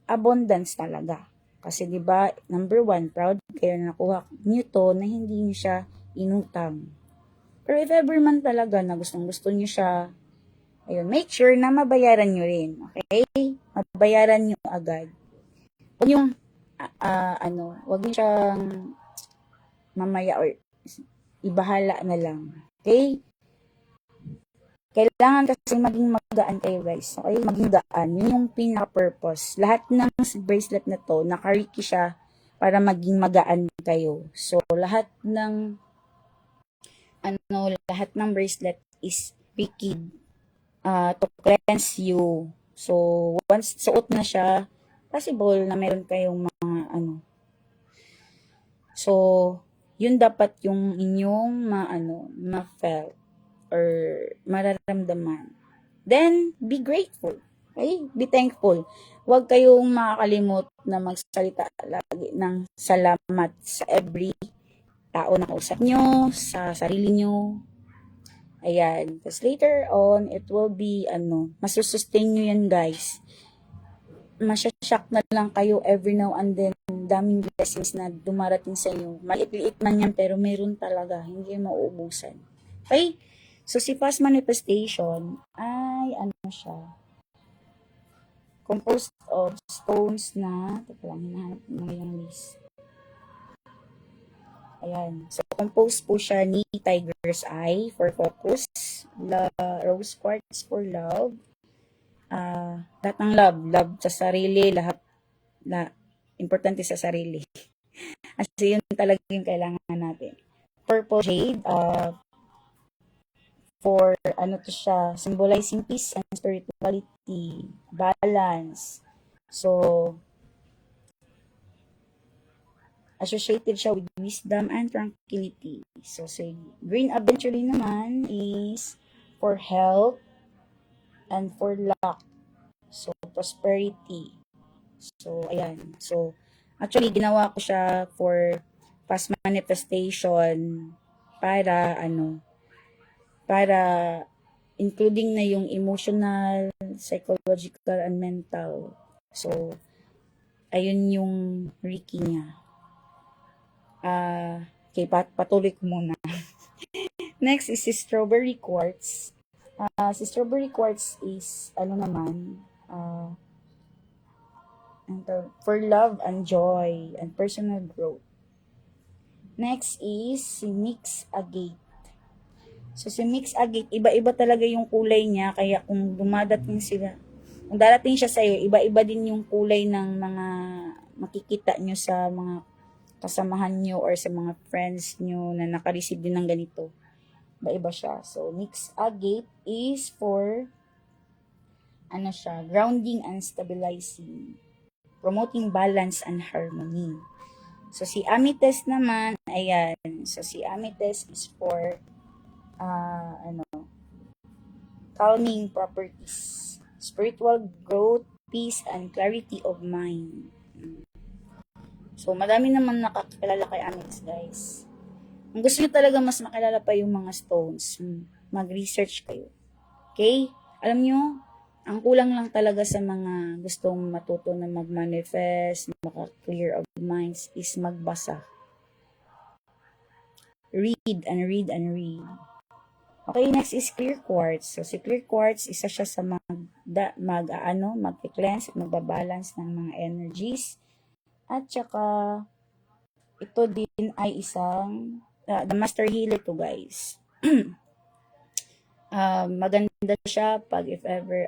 abundance talaga. Kasi 'di ba, number 1, proud kayo na nakuha niyo to na hindi niyo siya inutang. Pero if ever man talaga na gustong-gusto niyo siya, ayun, make sure na mabayaran niyo rin. Okay? Mabayaran niyo agad. Huwag yung huwag niyo siyang mamaya or ibahala na lang. Okay? Kailangan kasi maging magaan kayo guys. Okay? Maging gaan. Yun yung pinaka-purpose. Lahat ng bracelet na to, nakariki siya para maging magaan kayo. So, lahat ng bracelet is wicked to cleanse you. So, once suot na siya, possible na meron kayong mga So, yun dapat yung inyong ma-felt or mararamdaman. Then, be grateful. Okay? Be thankful. Huwag kayong makakalimot na magsalita lagi ng salamat sa every tao na kausap nyo, sa sarili nyo. Ayan. Tapos later on, it will be, masusustain nyo yan guys. Masyashock na lang kayo every now and then. Daming blessings na dumarating sa inyo. Maliit-liit man yan, pero meron talaga. Hindi mauubusan. Okay? So, si fast manifestation ay siya? Composed of stones na, teka lang, hinahanap mo yung list. Ayan. So, composed po siya ni Tiger's Eye for focus, rose quartz for love, lahat ng love sa sarili, lahat na importante sa sarili. Kasi yun talaga yung kailangan natin. purple jade, for ano to siya, symbolizing peace and spirituality, balance. So, associated siya with wisdom and tranquility. So, si green aventurine naman is for health and for luck. So, prosperity. So, ayan. So, actually, ginawa ko siya for past manifestation para, para including na yung emotional, psychological, and mental. So, ayun yung Reiki niya. Okay, patuloy ko muna. Next is si strawberry quartz. Si strawberry quartz is, for love and joy and personal growth. Next is si mix agate. So, si mix agate, iba-iba talaga yung kulay niya, kaya kung kung darating siya sa'yo, iba-iba din yung kulay ng mga makikita nyo sa mga kasamahan nyo or sa mga friends nyo na naka-receive din ng ganito. Iba-iba siya. So, mix agate is for, grounding and stabilizing, promoting balance and harmony. So, si amethyst naman, ayan. So, si amethyst is for, calming properties, spiritual growth, peace, and clarity of mind. So, madami naman nakakilala kay amethyst, guys. Kung gusto nyo talaga mas makilala pa yung mga stones, mag-research kayo. Okay? Alam nyo, ang kulang lang talaga sa mga gustong matuto na mag-manifest, maka-clear of minds, is magbasa. Read and read and read. Okay, next is clear quartz. So, si clear quartz, isa siya sa mag-cleanse at magbabalance ng mga energies. At saka, ito din ay isang, the master healer to, guys. Maganda siya pag if ever,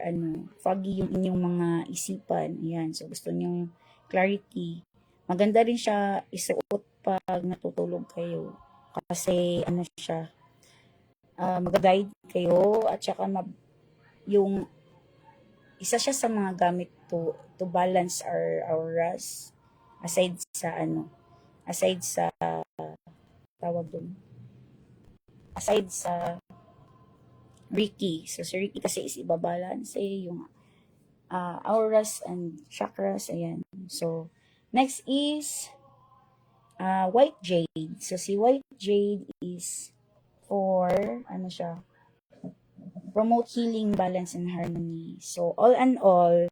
foggy yung inyong mga isipan. Ayan, so gusto niyo clarity. Maganda rin siya isuot pag natutulog kayo. Kasi, siya, mag-guide kayo at saka yung isa siya sa mga gamit to balance our auras aside sa tawag dun, aside sa Reiki. So si Reiki kasi is ibabalance yung auras and chakras. Ayan. So next is white jade. So si white jade is for promote healing, balance, and harmony. So, all and all,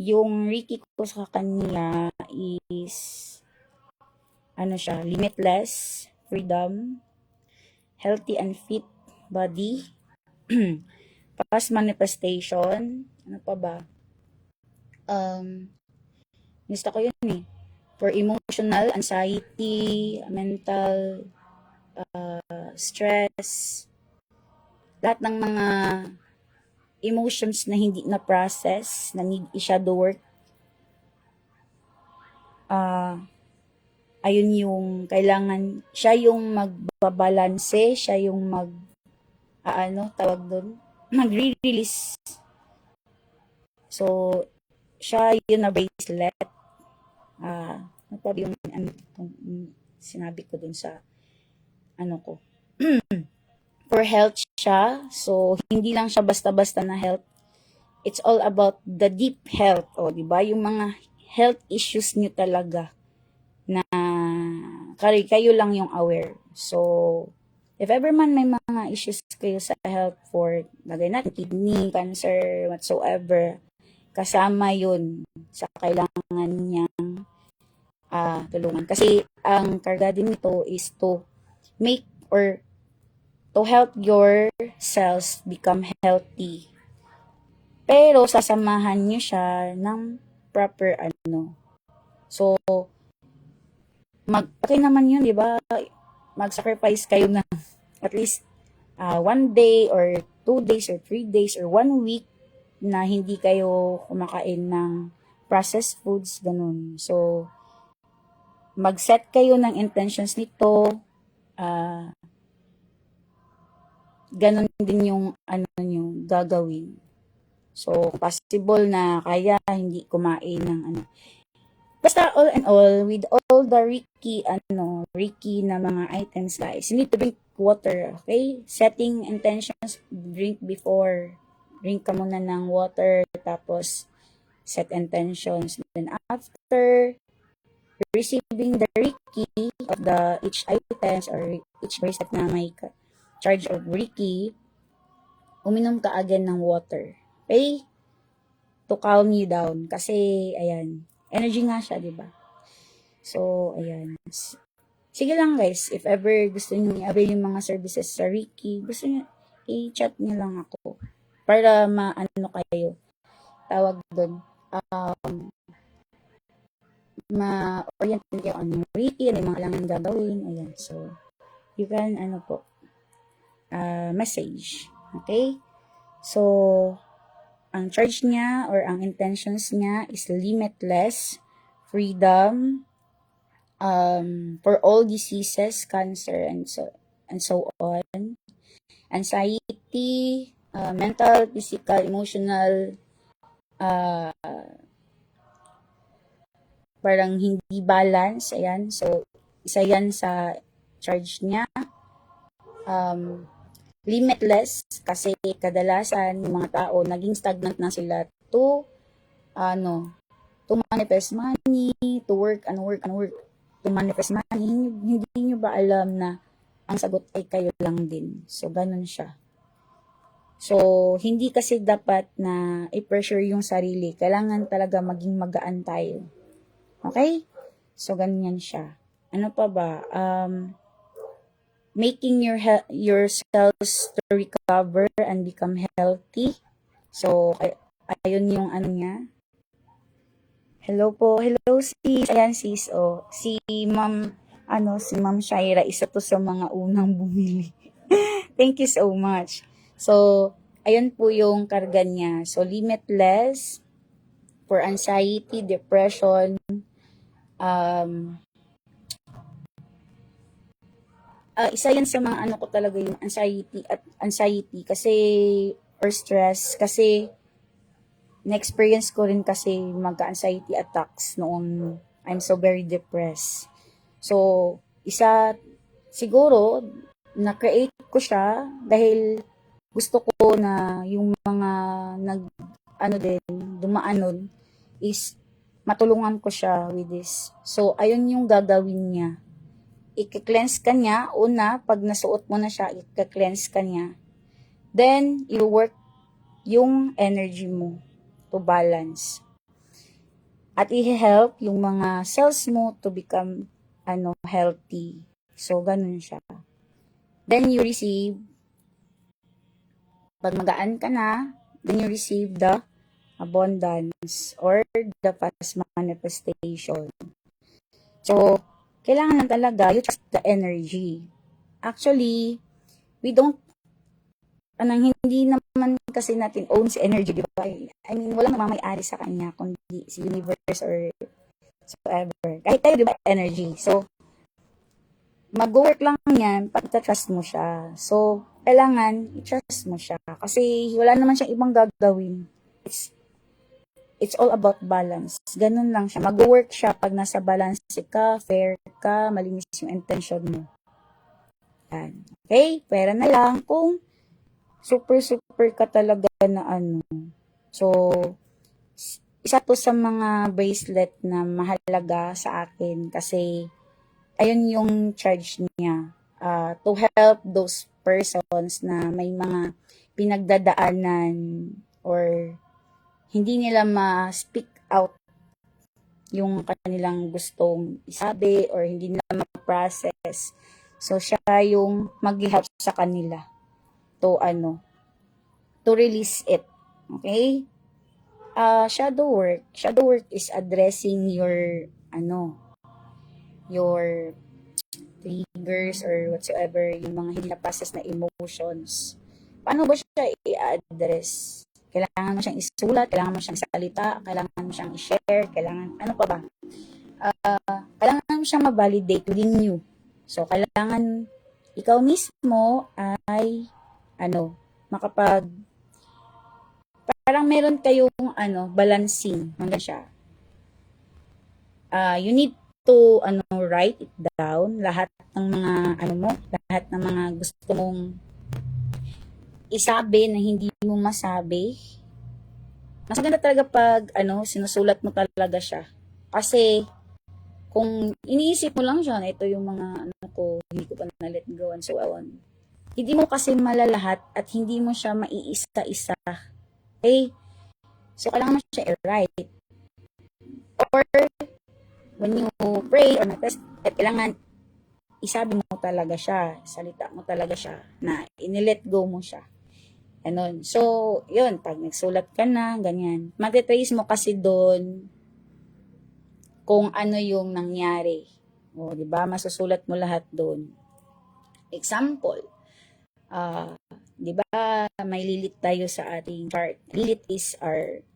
yung Reiki ko sa kanya is, limitless, freedom, healthy and fit body, past manifestation, ano pa ba? Gusto ko yun for emotional, anxiety, mental, stress, lahat ng mga emotions na hindi na process, na need i-shadow work, ayun yung kailangan, siya yung magbabalanse, siya yung tawag doon, magre-release. So, siya yun na bracelet. Ano pa yung sinabi ko dun sa ko. For health siya. So, hindi lang siya basta-basta na health. It's all about the deep health. Di ba? Yung mga health issues niyo talaga na kayo lang yung aware. So, if ever man may mga issues kayo sa health for, lagay natin, kidney, cancer, whatsoever, kasama yun sa kailangan niyang tulungan. Kasi, ang karga din nito is to make or to help your cells become healthy. Pero, sasamahan nyo siya ng proper So, okay naman yun, di ba? Mag-sacrifice kayo na at least 1 day or 2 days or 3 days or 1 week na hindi kayo kumakain ng processed foods, ganun. So, mag-set kayo ng intentions nito, ganon din yung ano nyo gagawin. So, possible na kaya hindi kumain ng ano. Basta all in all, with all the Ricky na mga items guys, you need to drink water, okay? Setting intentions, drink before. Drink ka muna ng water, tapos set intentions. Then after receiving the Ricky of the each items or each bracelet na may charge of Ricky, uminom ka again ng water. Okay? To calm you down. Kasi, ayan, energy nga siya, di ba? So, ayan. Sige lang guys, if ever gusto niyo i-avail yung mga services sa Ricky, gusto niyo, i-chat niyo lang ako. Para maano kayo. Tawag doon. Ma-orient kayo ano yung Ricky, ano yung mga kailangan gagawin. Ayan. So, you can, message. Okay? So, ang charge niya or ang intentions niya is limitless freedom for all diseases, cancer, and so on. Anxiety, mental, physical, emotional, parang hindi balance. Ayan. So, isa yan sa charge niya. Limitless kasi kadalasan yung mga tao naging stagnant na sila to manifest money, to work to manifest money. Hindi nyo ba alam na ang sagot ay kayo lang din? So ganun siya. So hindi kasi dapat na i-pressure yung sarili, kailangan talaga maging magaan tayo. Okay? So ganyan siya. Ano pa ba? Making yourselves to recover and become healthy. So, ayun yung ano niya. Hello po. Hello sis. Ayan sis. Oh, si Ma'am Shaira, isa to sa mga unang bumili. Thank you so much. So, ayun po yung karga niya. So, limitless for anxiety, depression, isa yan sa mga ano ko talaga yung anxiety kasi or stress kasi na-experience ko rin kasi magka-anxiety attacks noon I'm so very depressed. So, isa siguro na-create ko siya dahil gusto ko na yung mga dumaan nun is matulungan ko siya with this. So, ayun yung gagawin niya. I-cleanse ka niya. Una, pag nasuot mo na siya, i-cleanse ka niya. Then, i-work yung energy mo to balance. At i-help yung mga cells mo to become healthy. So, ganun siya. Then, you receive, pag magaan ka na, then you receive the abundance or the fast manifestation. So, kailangan lang talaga, you trust the energy. Actually, we don't, hindi naman kasi natin own si energy, di ba? I mean, walang namamayari sa kanya, kundi si universe or whatsoever. Kahit tayo, di ba, energy. So, mag-work lang yan pag trust mo siya. So, kailangan i-trust mo siya. Kasi wala naman siyang ibang gagawin. It's all about balance. Ganun lang siya. Mag-work siya pag nasa balance ka, fair ka, malinis yung intention mo. Yan. Okay? Pera na lang kung super ka talaga na So, isa to sa mga bracelet na mahalaga sa akin kasi ayun yung charge niya. To help those persons na may mga pinagdadaanan or hindi nila ma-speak out yung kanilang gustong isabi or hindi nila ma-process. So, siya yung mag-help sa kanila to release it. Okay? Shadow work. Shadow work is addressing your triggers or whatsoever, yung mga hindi na-process na emotions. Paano ba siya i-address? Kailangan mo siyang isulat, kailangan mo siyang isalita, kailangan mo siyang i-share, ano pa ba? Kailangan mo siyang ma-validate within you. So, kailangan ikaw mismo ay makapag, parang meron kayong, balancing, hanggang siya. You need to, write it down, lahat ng mga, lahat ng mga gusto mong isabi na hindi mo masabi. Mas maganda talaga pag, sinusulat mo talaga siya. Kasi, kung iniisip mo lang siya, na ito yung mga, hindi ko pa na let go and so on. Hindi mo kasi malalahat at hindi mo siya maiisa-isa. Okay? So, kailangan mo siya i-write. Or, when you pray or mag-test, kailangan isabi mo talaga siya, salita mo talaga siya, na inilet go mo siya. Ganon. So, yun, pag nagsulat ka na, ganyan, matitrace mo kasi doon kung ano yung nangyari. O, di ba? Masusulat mo lahat doon. Example, di ba, may lilit tayo sa ating chart. Lilit is our,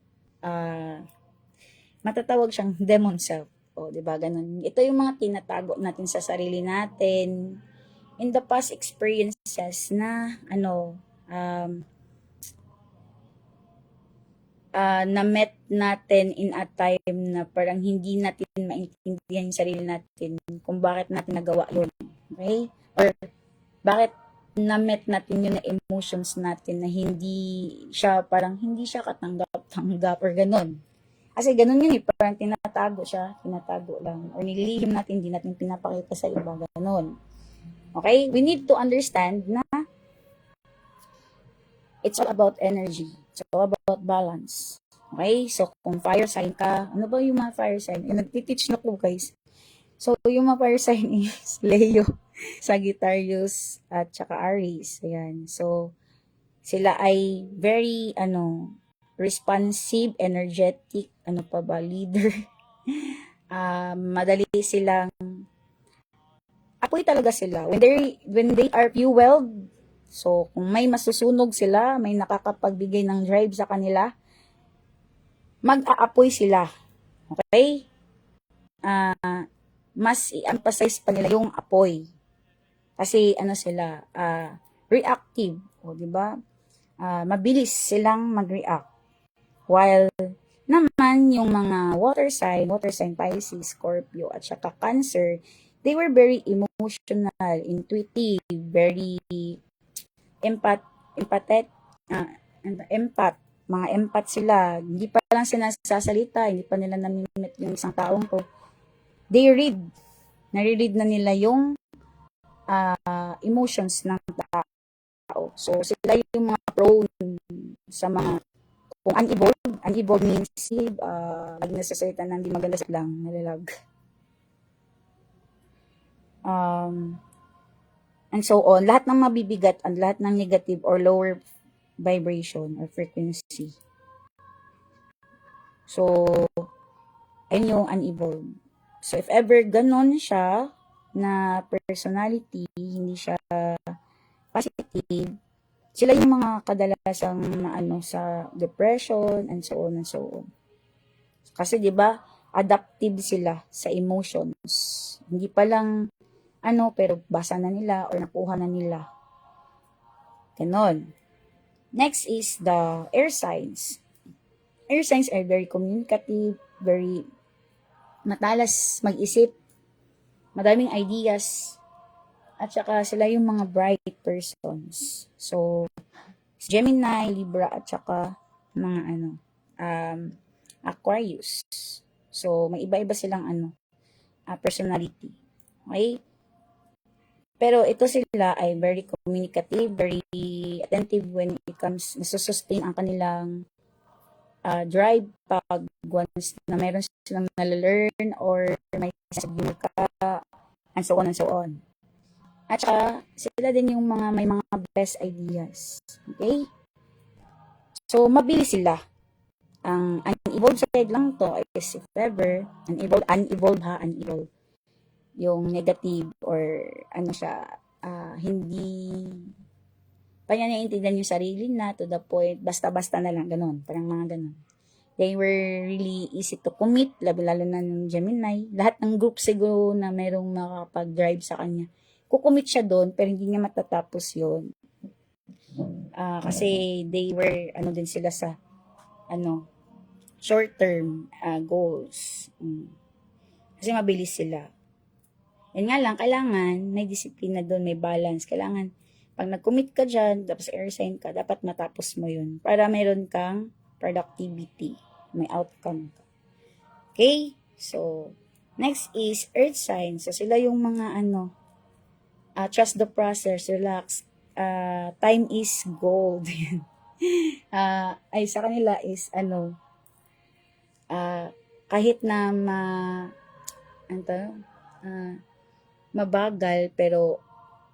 matatawag siyang demon self. O, di ba, ganun. Ito yung mga tinatago natin sa sarili natin in the past experiences na, na-met natin in a time na parang hindi natin maintindihan yung sarili natin kung bakit natin nagawa yun. Okay? Or bakit na-met natin yun na emotions natin na hindi siya katanggap-tanggap or ganun. Kasi ganun yun parang tinatago lang. Or nililihim natin, hindi natin pinapakita sa iba, ganun. Okay? We need to understand na it's all about energy. It's all about balance. Okay? So, kung fire sign ka, ano ba yung mga fire sign? Nagtiteach na po, guys. So, yung mga fire sign is Leo, Sagittarius, at saka Aries. Ayan. So, sila ay very, responsive, energetic, leader. Madali silang, apoy talaga sila. When they are fueled, so, kung may masusunog sila, may nakakapagbigay ng drive sa kanila, mag-aapoy sila. Okay? Mas i-emphasize pa nila yung apoy. Kasi, sila, reactive. O, diba? Mabilis silang mag-react. While, naman, yung mga water sign Pisces, Scorpio, at saka Cancer, they were very emotional, intuitive, very empath, mga empath sila. Hindi pa lang sila sasalita, hindi pa nila namimit yung isang taong to. They nare-read na nila yung emotions ng tao. So, sila yung mga prone sa mga, kung unevolved means, lagi nasasalita na hindi maganda lang, nalalag. And so on, lahat ng mabibigat at lahat ng negative or lower vibration or frequency. So, ayun yung unevolved. So, if ever ganon siya na personality, hindi siya positive, sila yung mga kadalasang sa depression and so on and so on. Kasi 'di ba, adaptive sila sa emotions. Hindi pa lang pero basa na nila or nakuha na nila. Ganon. Next is the air signs. Air signs are very communicative, very matalas mag-isip, madaming ideas, at saka sila yung mga bright persons. So, Gemini, Libra, at saka mga Aquarius. So, may iba-iba silang personality. Okay? Pero ito sila ay very communicative, very attentive when it comes, nasusustain ang kanilang drive pag once na meron silang nalalearn or may sasabihin ka, and so on and so on. At saka, sila din yung may mga best ideas. Okay? So, mabilis sila. Ang unevolved side lang to is if ever, unevolved. Yung negative or hindi pa niya naiintindihan yung sarili na to the point, basta-basta na lang, ganun, parang mga ganun. They were really easy to commit, lalo na ng Gemini. Lahat ng group siguro na merong makapag-drive sa kanya, kukumit siya doon, pero hindi niya matatapos yun. Kasi they were, ano din sila sa, ano, short-term goals. Kasi mabilis sila. Yan nga lang, kailangan may disiplina doon, may balance. Kailangan, pag nag-commit ka dyan, tapos resign ka, dapat matapos mo yun. Para mayroon kang productivity. May outcome ka. Okay? So, next is earth signs. So, sila yung mga trust the process, relax. Time is gold. Ay, sa kanila is, kahit na mabagal, pero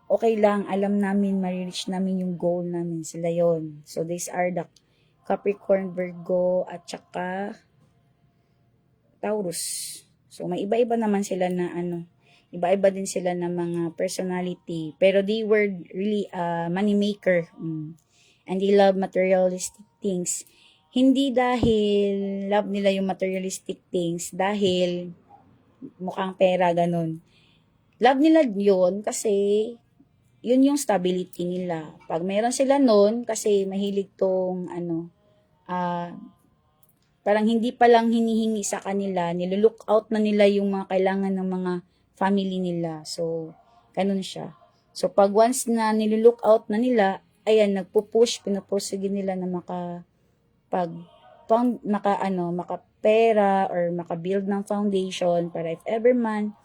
okay lang, alam namin, ma-reach namin yung goal namin, sila yon. So, these are the Capricorn, Virgo, at saka Taurus. So, may iba-iba naman sila na iba-iba din sila na mga personality. Pero they were really money maker. And they love materialistic things. Hindi dahil love nila yung materialistic things, dahil mukhang pera, ganun. Love nila yun kasi yun yung stability nila. Pag meron sila nun, kasi mahilig tong parang hindi pa lang hinihingi sa kanila, nilulook out na nila yung mga kailangan ng mga family nila. So, ganun siya. So, pag once na nilulook out na nila, ayan, nagpupush, pinupursige nila na makapera or makabuild ng foundation para if ever man,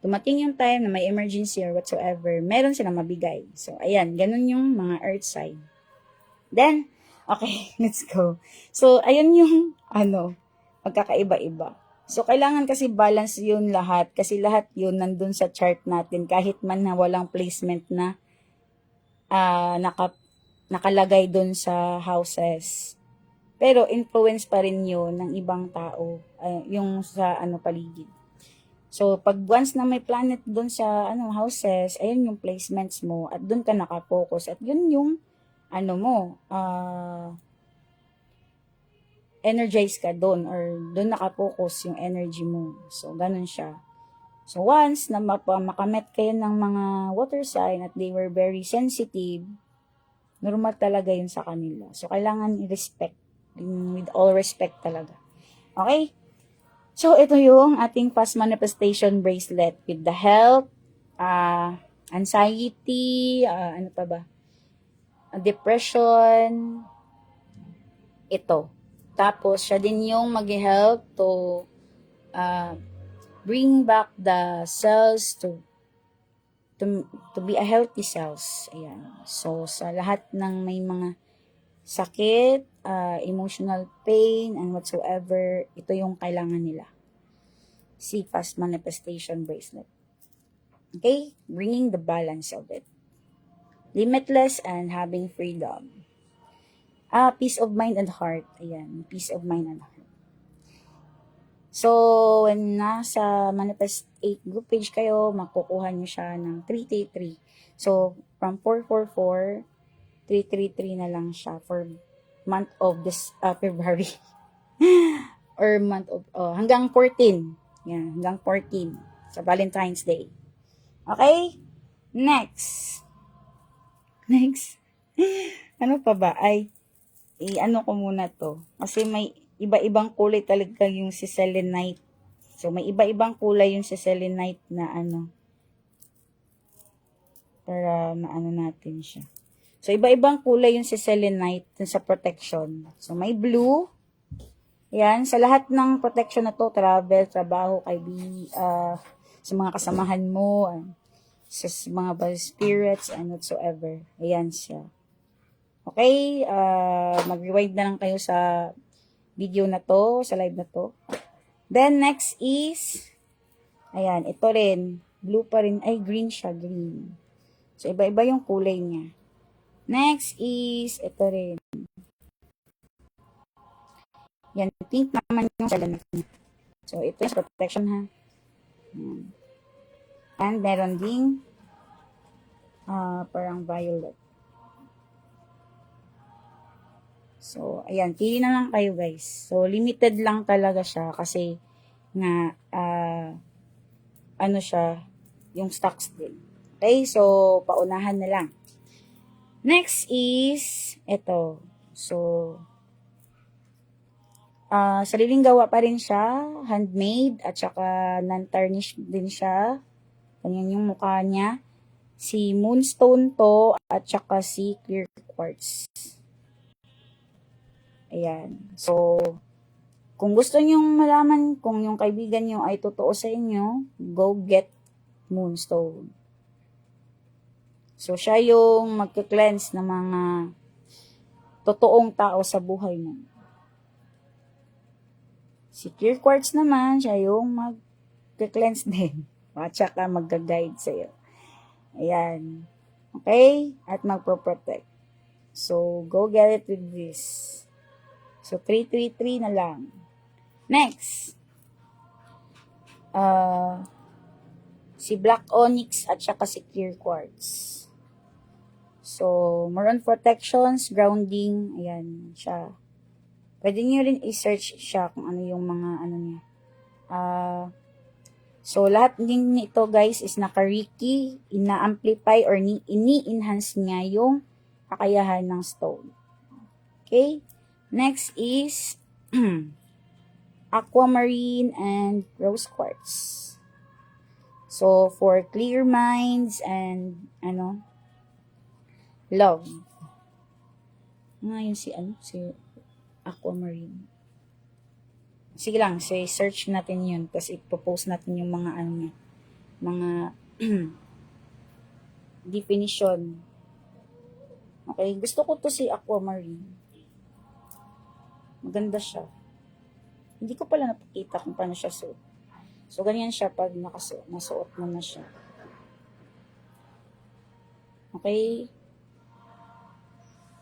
dumating yung time na may emergency or whatsoever, meron silang mabigay. So, ayan, ganun yung mga earth sign. Then, okay, let's go. So, ayun yung, magkakaiba-iba. So, kailangan kasi balance yun lahat. Kasi lahat yun nandun sa chart natin. Kahit man na walang placement na nakalagay dun sa houses. Pero, influence pa rin yun ng ibang tao. Yung sa paligid. So, pag once na may planet dun sa houses, ayun yung placements mo. At dun ka nakapokus. At yun yung energize ka doon or doon nakapokus yung energy mo. So, ganun siya. So, once na makamet kayo ng mga water sign at they were very sensitive, normal talaga yun sa kanila. So, kailangan i-respect. With all respect talaga. Okay? So, ito yung ating past manifestation bracelet with the health, anxiety, depression, ito. Tapos, siya din yung mag-help to bring back the cells to be a healthy cells. Ayan. So, sa lahat ng may mga sakit, emotional pain, and whatsoever, ito yung kailangan nila. See past manifestation bracelet. Okay? Bringing the balance of it. Limitless and having freedom. Peace of mind and heart. Ayan, peace of mind and heart. So, when nasa Manifest 8 group page kayo, makukuha nyo siya ng 333. So, from 444, 333 na lang siya for month of this February. Or month of, hanggang 14. Yan, hanggang 14. Sa Valentine's Day. Okay? Next. Ano pa ba? Ko muna to. Kasi may iba-ibang kulay talaga yung si selenite. So, may iba-ibang kulay yung si selenite na para maano natin siya. So, iba-ibang kulay yung si selenite sa protection. So, may blue. Yan. Sa lahat ng protection na to, travel, trabaho, sa mga kasamahan mo, sa mga spirits, and whatsoever. Ayan siya. Okay, mag-rewind na lang kayo sa video na to, sa live na to. Then, next is, ayan, ito rin, blue pa rin, green siya, green. So, iba-iba yung kulay niya. Next is, ito rin. Yan, pink naman yung selenite niya. So, ito yung protection, ha. Ayan. And, meron ding, parang violet. So, ayan, pili na lang kayo guys. So, limited lang talaga siya kasi nga, siya, yung stocks din. Okay, so, paunahan na lang. Next is, ito. So, sariling gawa pa rin siya, handmade, at saka non-tarnished din siya. Ganyan yung mukha niya. Si Moonstone to, at saka si Clear Quartz. Ayan. So, kung gusto nyong malaman kung yung kaibigan nyo ay totoo sa inyo, go get Moonstone. So, siya yung magka-cleanse ng mga totoong tao sa buhay mo. Si Clear Quartz naman, siya yung mag-cleanse din. At saka mag-guide sa'yo. Ayan. Okay? At magpo-protect. So, go get it with this. So, 333 na lang. Next. Si Black Onyx at saka si Clear Quartz. So, more on protections, grounding. Ayan, siya. Pwede nyo rin i-search siya kung ano yung mga ano niya. So, lahat din nito guys is naka-Reiki, ina-amplify or ini-enhance niya yung kakayahan ng stone. Okay? Next is aquamarine and rose quartz. So, for clear minds and love. Ngayon si aquamarine. Sige lang, so search natin yun. Tapos ipopost natin yung mga mga definition. Okay, gusto ko to si aquamarine. Maganda siya. Hindi ko pala napakita kung paano siya suot. So, ganyan siya pag nasuot mo na siya. Okay?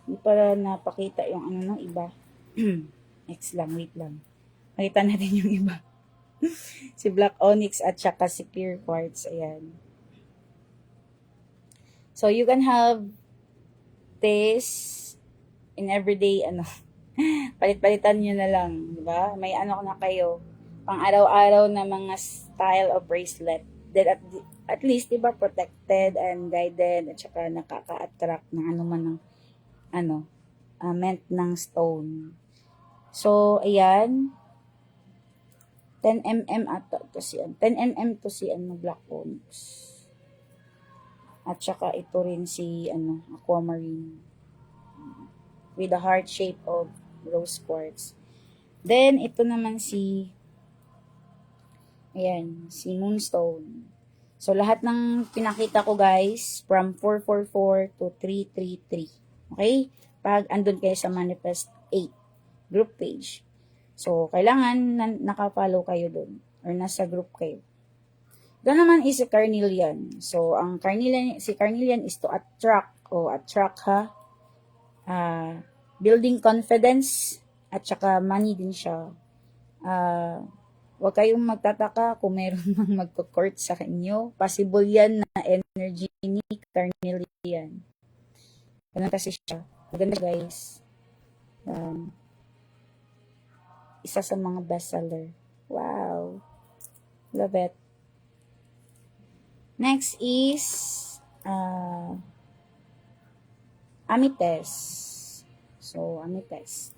Hindi pala napakita yung ano ng iba. Next lang, wait lang. Makita natin yung iba. Si Black Onyx at saka si Clear Quartz. Ayan. So, you can have this in everyday, palit-palitan nyo na lang. Diba? May na kayo. Pang araw-araw na mga style of bracelet. Then at least, diba, protected and guided at saka nakaka-attract ng meant ng stone. So, ayan. 10mm ata to si 10mm to si Black Onyx. At saka ito rin si aquamarine with a heart shape of rose quartz. Then ito naman si Moonstone. So lahat ng pinakita ko guys from 444 to 333. Okay? Pag andun kayo sa Manifest 8 group page. So, kailangan naka-follow kayo doon or nasa group kayo. Doon naman is si Carnelian. So, si Carnelian is to attract building confidence at saka money din siya. Huwag kayong magtataka kung meron mang magko-court sa inyo. Possible yan na energy ni Carnelian. Ganun kasi siya. Maganda guys. Isa sa mga bestseller. Wow. Love it. Next is amethyst. So, amethyst.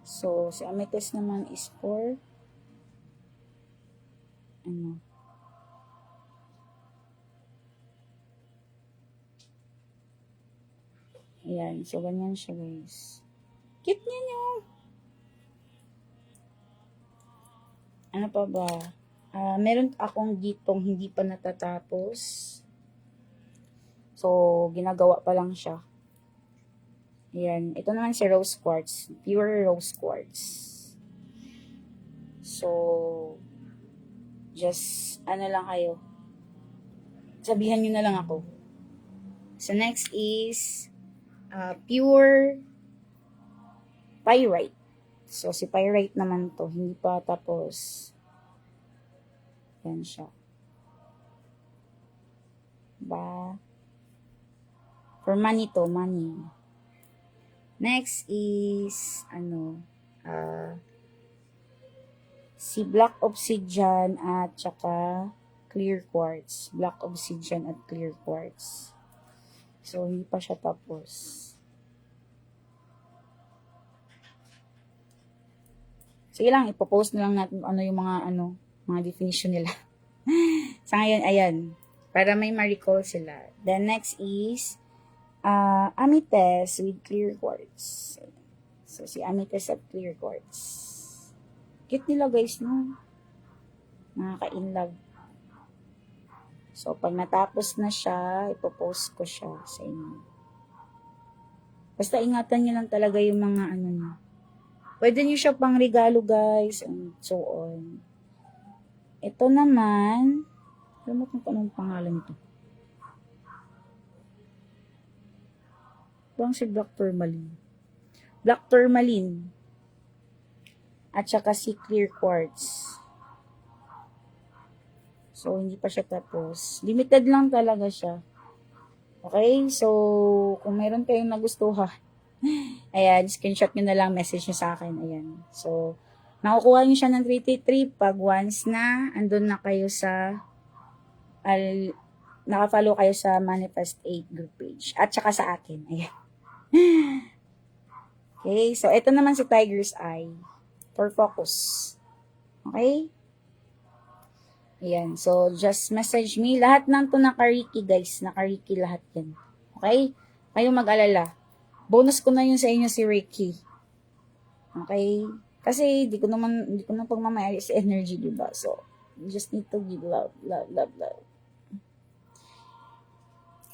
So, si amethyst naman is for ayan. So, ganyan siya guys. Cute niya nyo. Ano pa ba? Meron akong gitong hindi pa natatapos. So, ginagawa pa lang siya. Ayan. Ito naman si rose quartz. Pure rose quartz. So, just, lang kayo. Sabihan nyo na lang ako. So, next is pure pyrite. So, si pyrite naman to. Hindi pa tapos. Yan siya. Ba? For money to, money. Next is, si black obsidian at saka clear quartz. Black obsidian at clear quartz. So, hindi pa siya tapos. Sige lang, ipopost na lang natin ano yung mga definition nila. Sa ngayon, ayan. Para may ma-recall sila. Then, next is, amethyst with clear quartz. So, si amethyst at clear quartz. Cute nila, guys, no? Nakaka-inlove. So, pag natapos na siya, ipopost ko siya sa inyo. Basta ingatan nyo lang talaga yung mga niya. Pwede nyo siya pang regalo, guys, and so on. Ito naman, alam mo kung anong pangalan ito. Parang si Black Tourmaline. Black Tourmaline. At saka si Clear Quartz. So, hindi pa siya tapos. Limited lang talaga siya. Okay? So, kung meron kayong nagustuhan, ayan, screenshot nyo na lang, message nyo sa akin. Ayan. So, nakukuha nyo siya ng 333 pag once na andun na kayo sa naka-follow kayo sa Manifest 8 group page. At saka sa akin. Ayan. Okay? So, ito naman si Tiger's Eye for focus. Okay? Ayan. So, just message me. Lahat ng to nakariki, guys. Nakariki lahat yan. Okay? Kayong mag-alala. Bonus ko na yun sa inyo si Ricky. Okay? Kasi, di ko naman pagmamayari sa energy, diba? So, you just need to give love, love, love, love.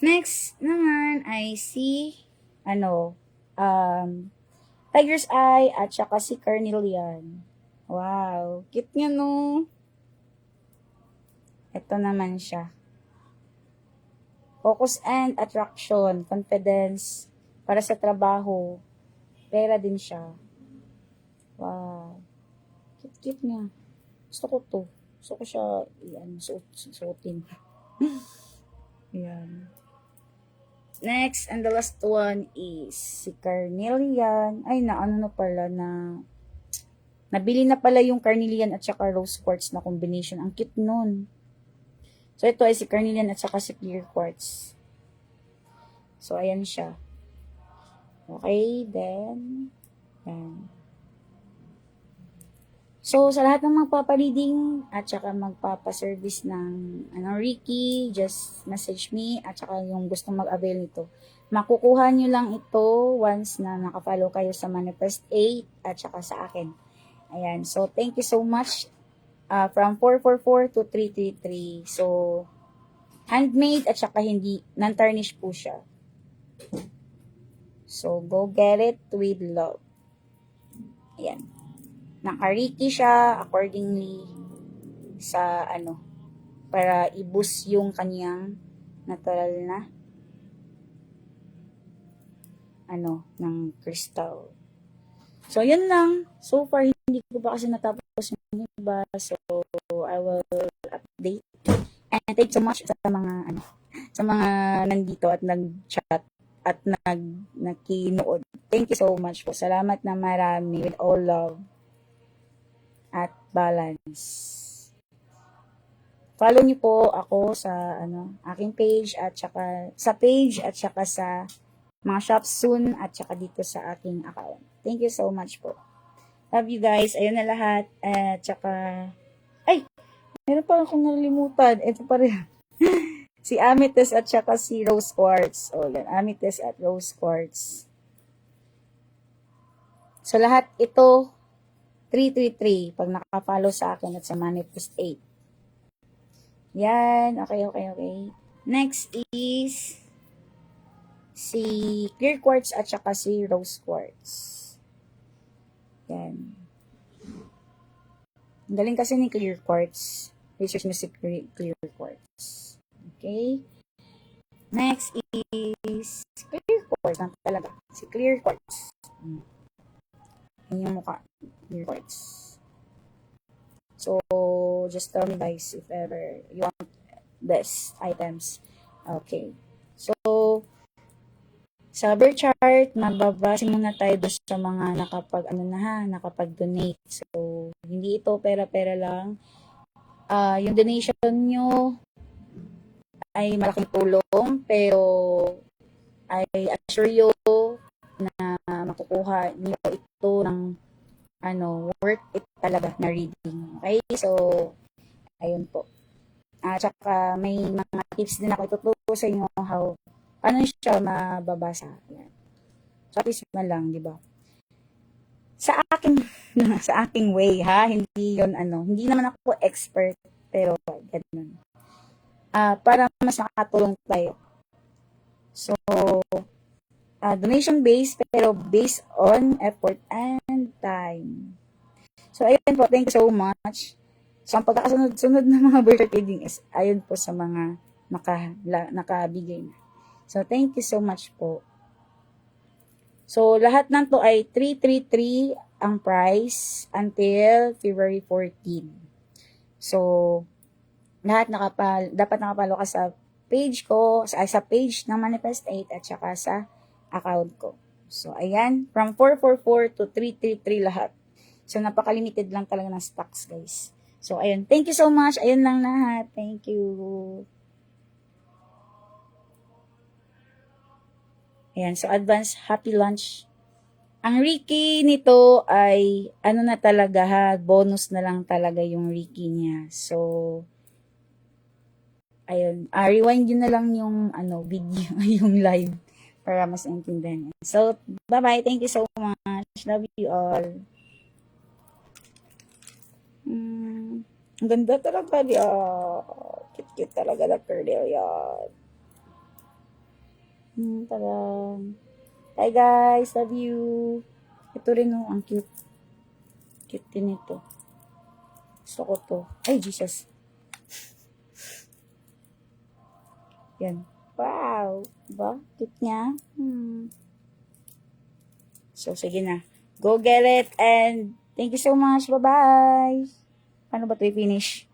Next naman, I see, Tiger's Eye at saka si Carnelian. Wow. Cute nga, no? Ito naman siya. Focus and attraction, confidence, para sa trabaho, pera din siya. Wow. Cute niya. Gusto ko to. Gusto ko siya, suotin. Ayan. Next, and the last one is si Carnelian. Ay, nabili na pala yung Carnelian at saka rose quartz na combination. Ang cute nun. So, ito ay si Carnelian at saka si clear quartz. So, ayan siya. Okay, then, yan. So, sa lahat ng magpapareading at saka magpapaservice ng Ricky, just message me at saka yung gustong mag-avail nito. Makukuha nyo lang ito once na nakafollow kayo sa Manifest 8 at saka sa akin. Ayan. So, thank you so much. From 444 to 333. So, handmade at saka hindi, non-tarnish po siya. So, go get it with love. Ayan. Nakariki siya accordingly sa para i-boost yung kanyang natural na ng crystal. So, yun lang. So far, hindi ko pa kasi natapos yung iba. So, I will update. And thank you so much sa mga nandito at nag-chat at nakinood. Thank you so much po. Salamat na marami with all love at balance. Follow niyo po ako sa aking page at saka sa page at saka sa mga shops soon at saka dito sa aking account. Thank you so much po. Love you guys. Ayun na lahat. At saka meron pa akong nalimutan. Ito pa rin. Si amethyst at saka si rose quartz. O yan, amethyst at rose quartz. So lahat ito 333 pag naka-follow sa akin at sa Manifest 8. Yan. Okay. Next is si clear quartz at saka si rose quartz. Yan. Ang galing kasi ni clear quartz. Research mo si clear quartz. Okay. Next is clear quartz. Talaga. Si clear quartz. Yan yung mukha. Clear quartz. So, just tell me guys if ever you want this items. Okay. So, sa birth chart, magbabase muna tayo doon sa mga nakapag-donate. So, hindi ito pera-pera lang. Yung donation nyo ay malaking tulong, pero I assure you na makukuha niyo ito ng worth it talaga na reading. Okay? So, ayun po. At saka may mga tips din ako ituturo sa inyo paano siya mababasa. Yan. So, at least na lang, di ba? Sa aking sa aking way ha, hindi yon hindi naman ako expert, pero ganun. Para mas makatulong tayo. So, donation based pero based on effort and time. So, ayun po, thank you so much. So, ang pagkakasunod-sunod ng mga birthday reading is ayun po sa mga nakabigay na. So, thank you so much po. So, lahat ng to ay 333 ang price until February 14. So, lahat dapat nakapalo ka sa page ko, sa page ng Manifest 8 at saka sa account ko. So, ayan, from 444 to 333 lahat. So, napaka-limited lang talaga ng stocks, guys. So, ayun. Thank you so much. Ayun lang lahat. Thank you. Ayan. So, advance happy lunch. Ang Ricky nito ay, na talaga ha, bonus na lang talaga yung Ricky niya. So, ayun. Rewind yun na lang yung, video, yung live para mas intindihan. So, bye-bye. Thank you so much. Love you all. Ang ganda talaga di cute talaga na Perdel yan. Tada. Bye guys, love you. Ito rin ang cute. Cute din ito. Gusto ko to. Ay, Jesus. Yan. Wow. Diba? Cute niya. So, sige na. Go get it and thank you so much. Bye-bye. Paano ba ito i-finish?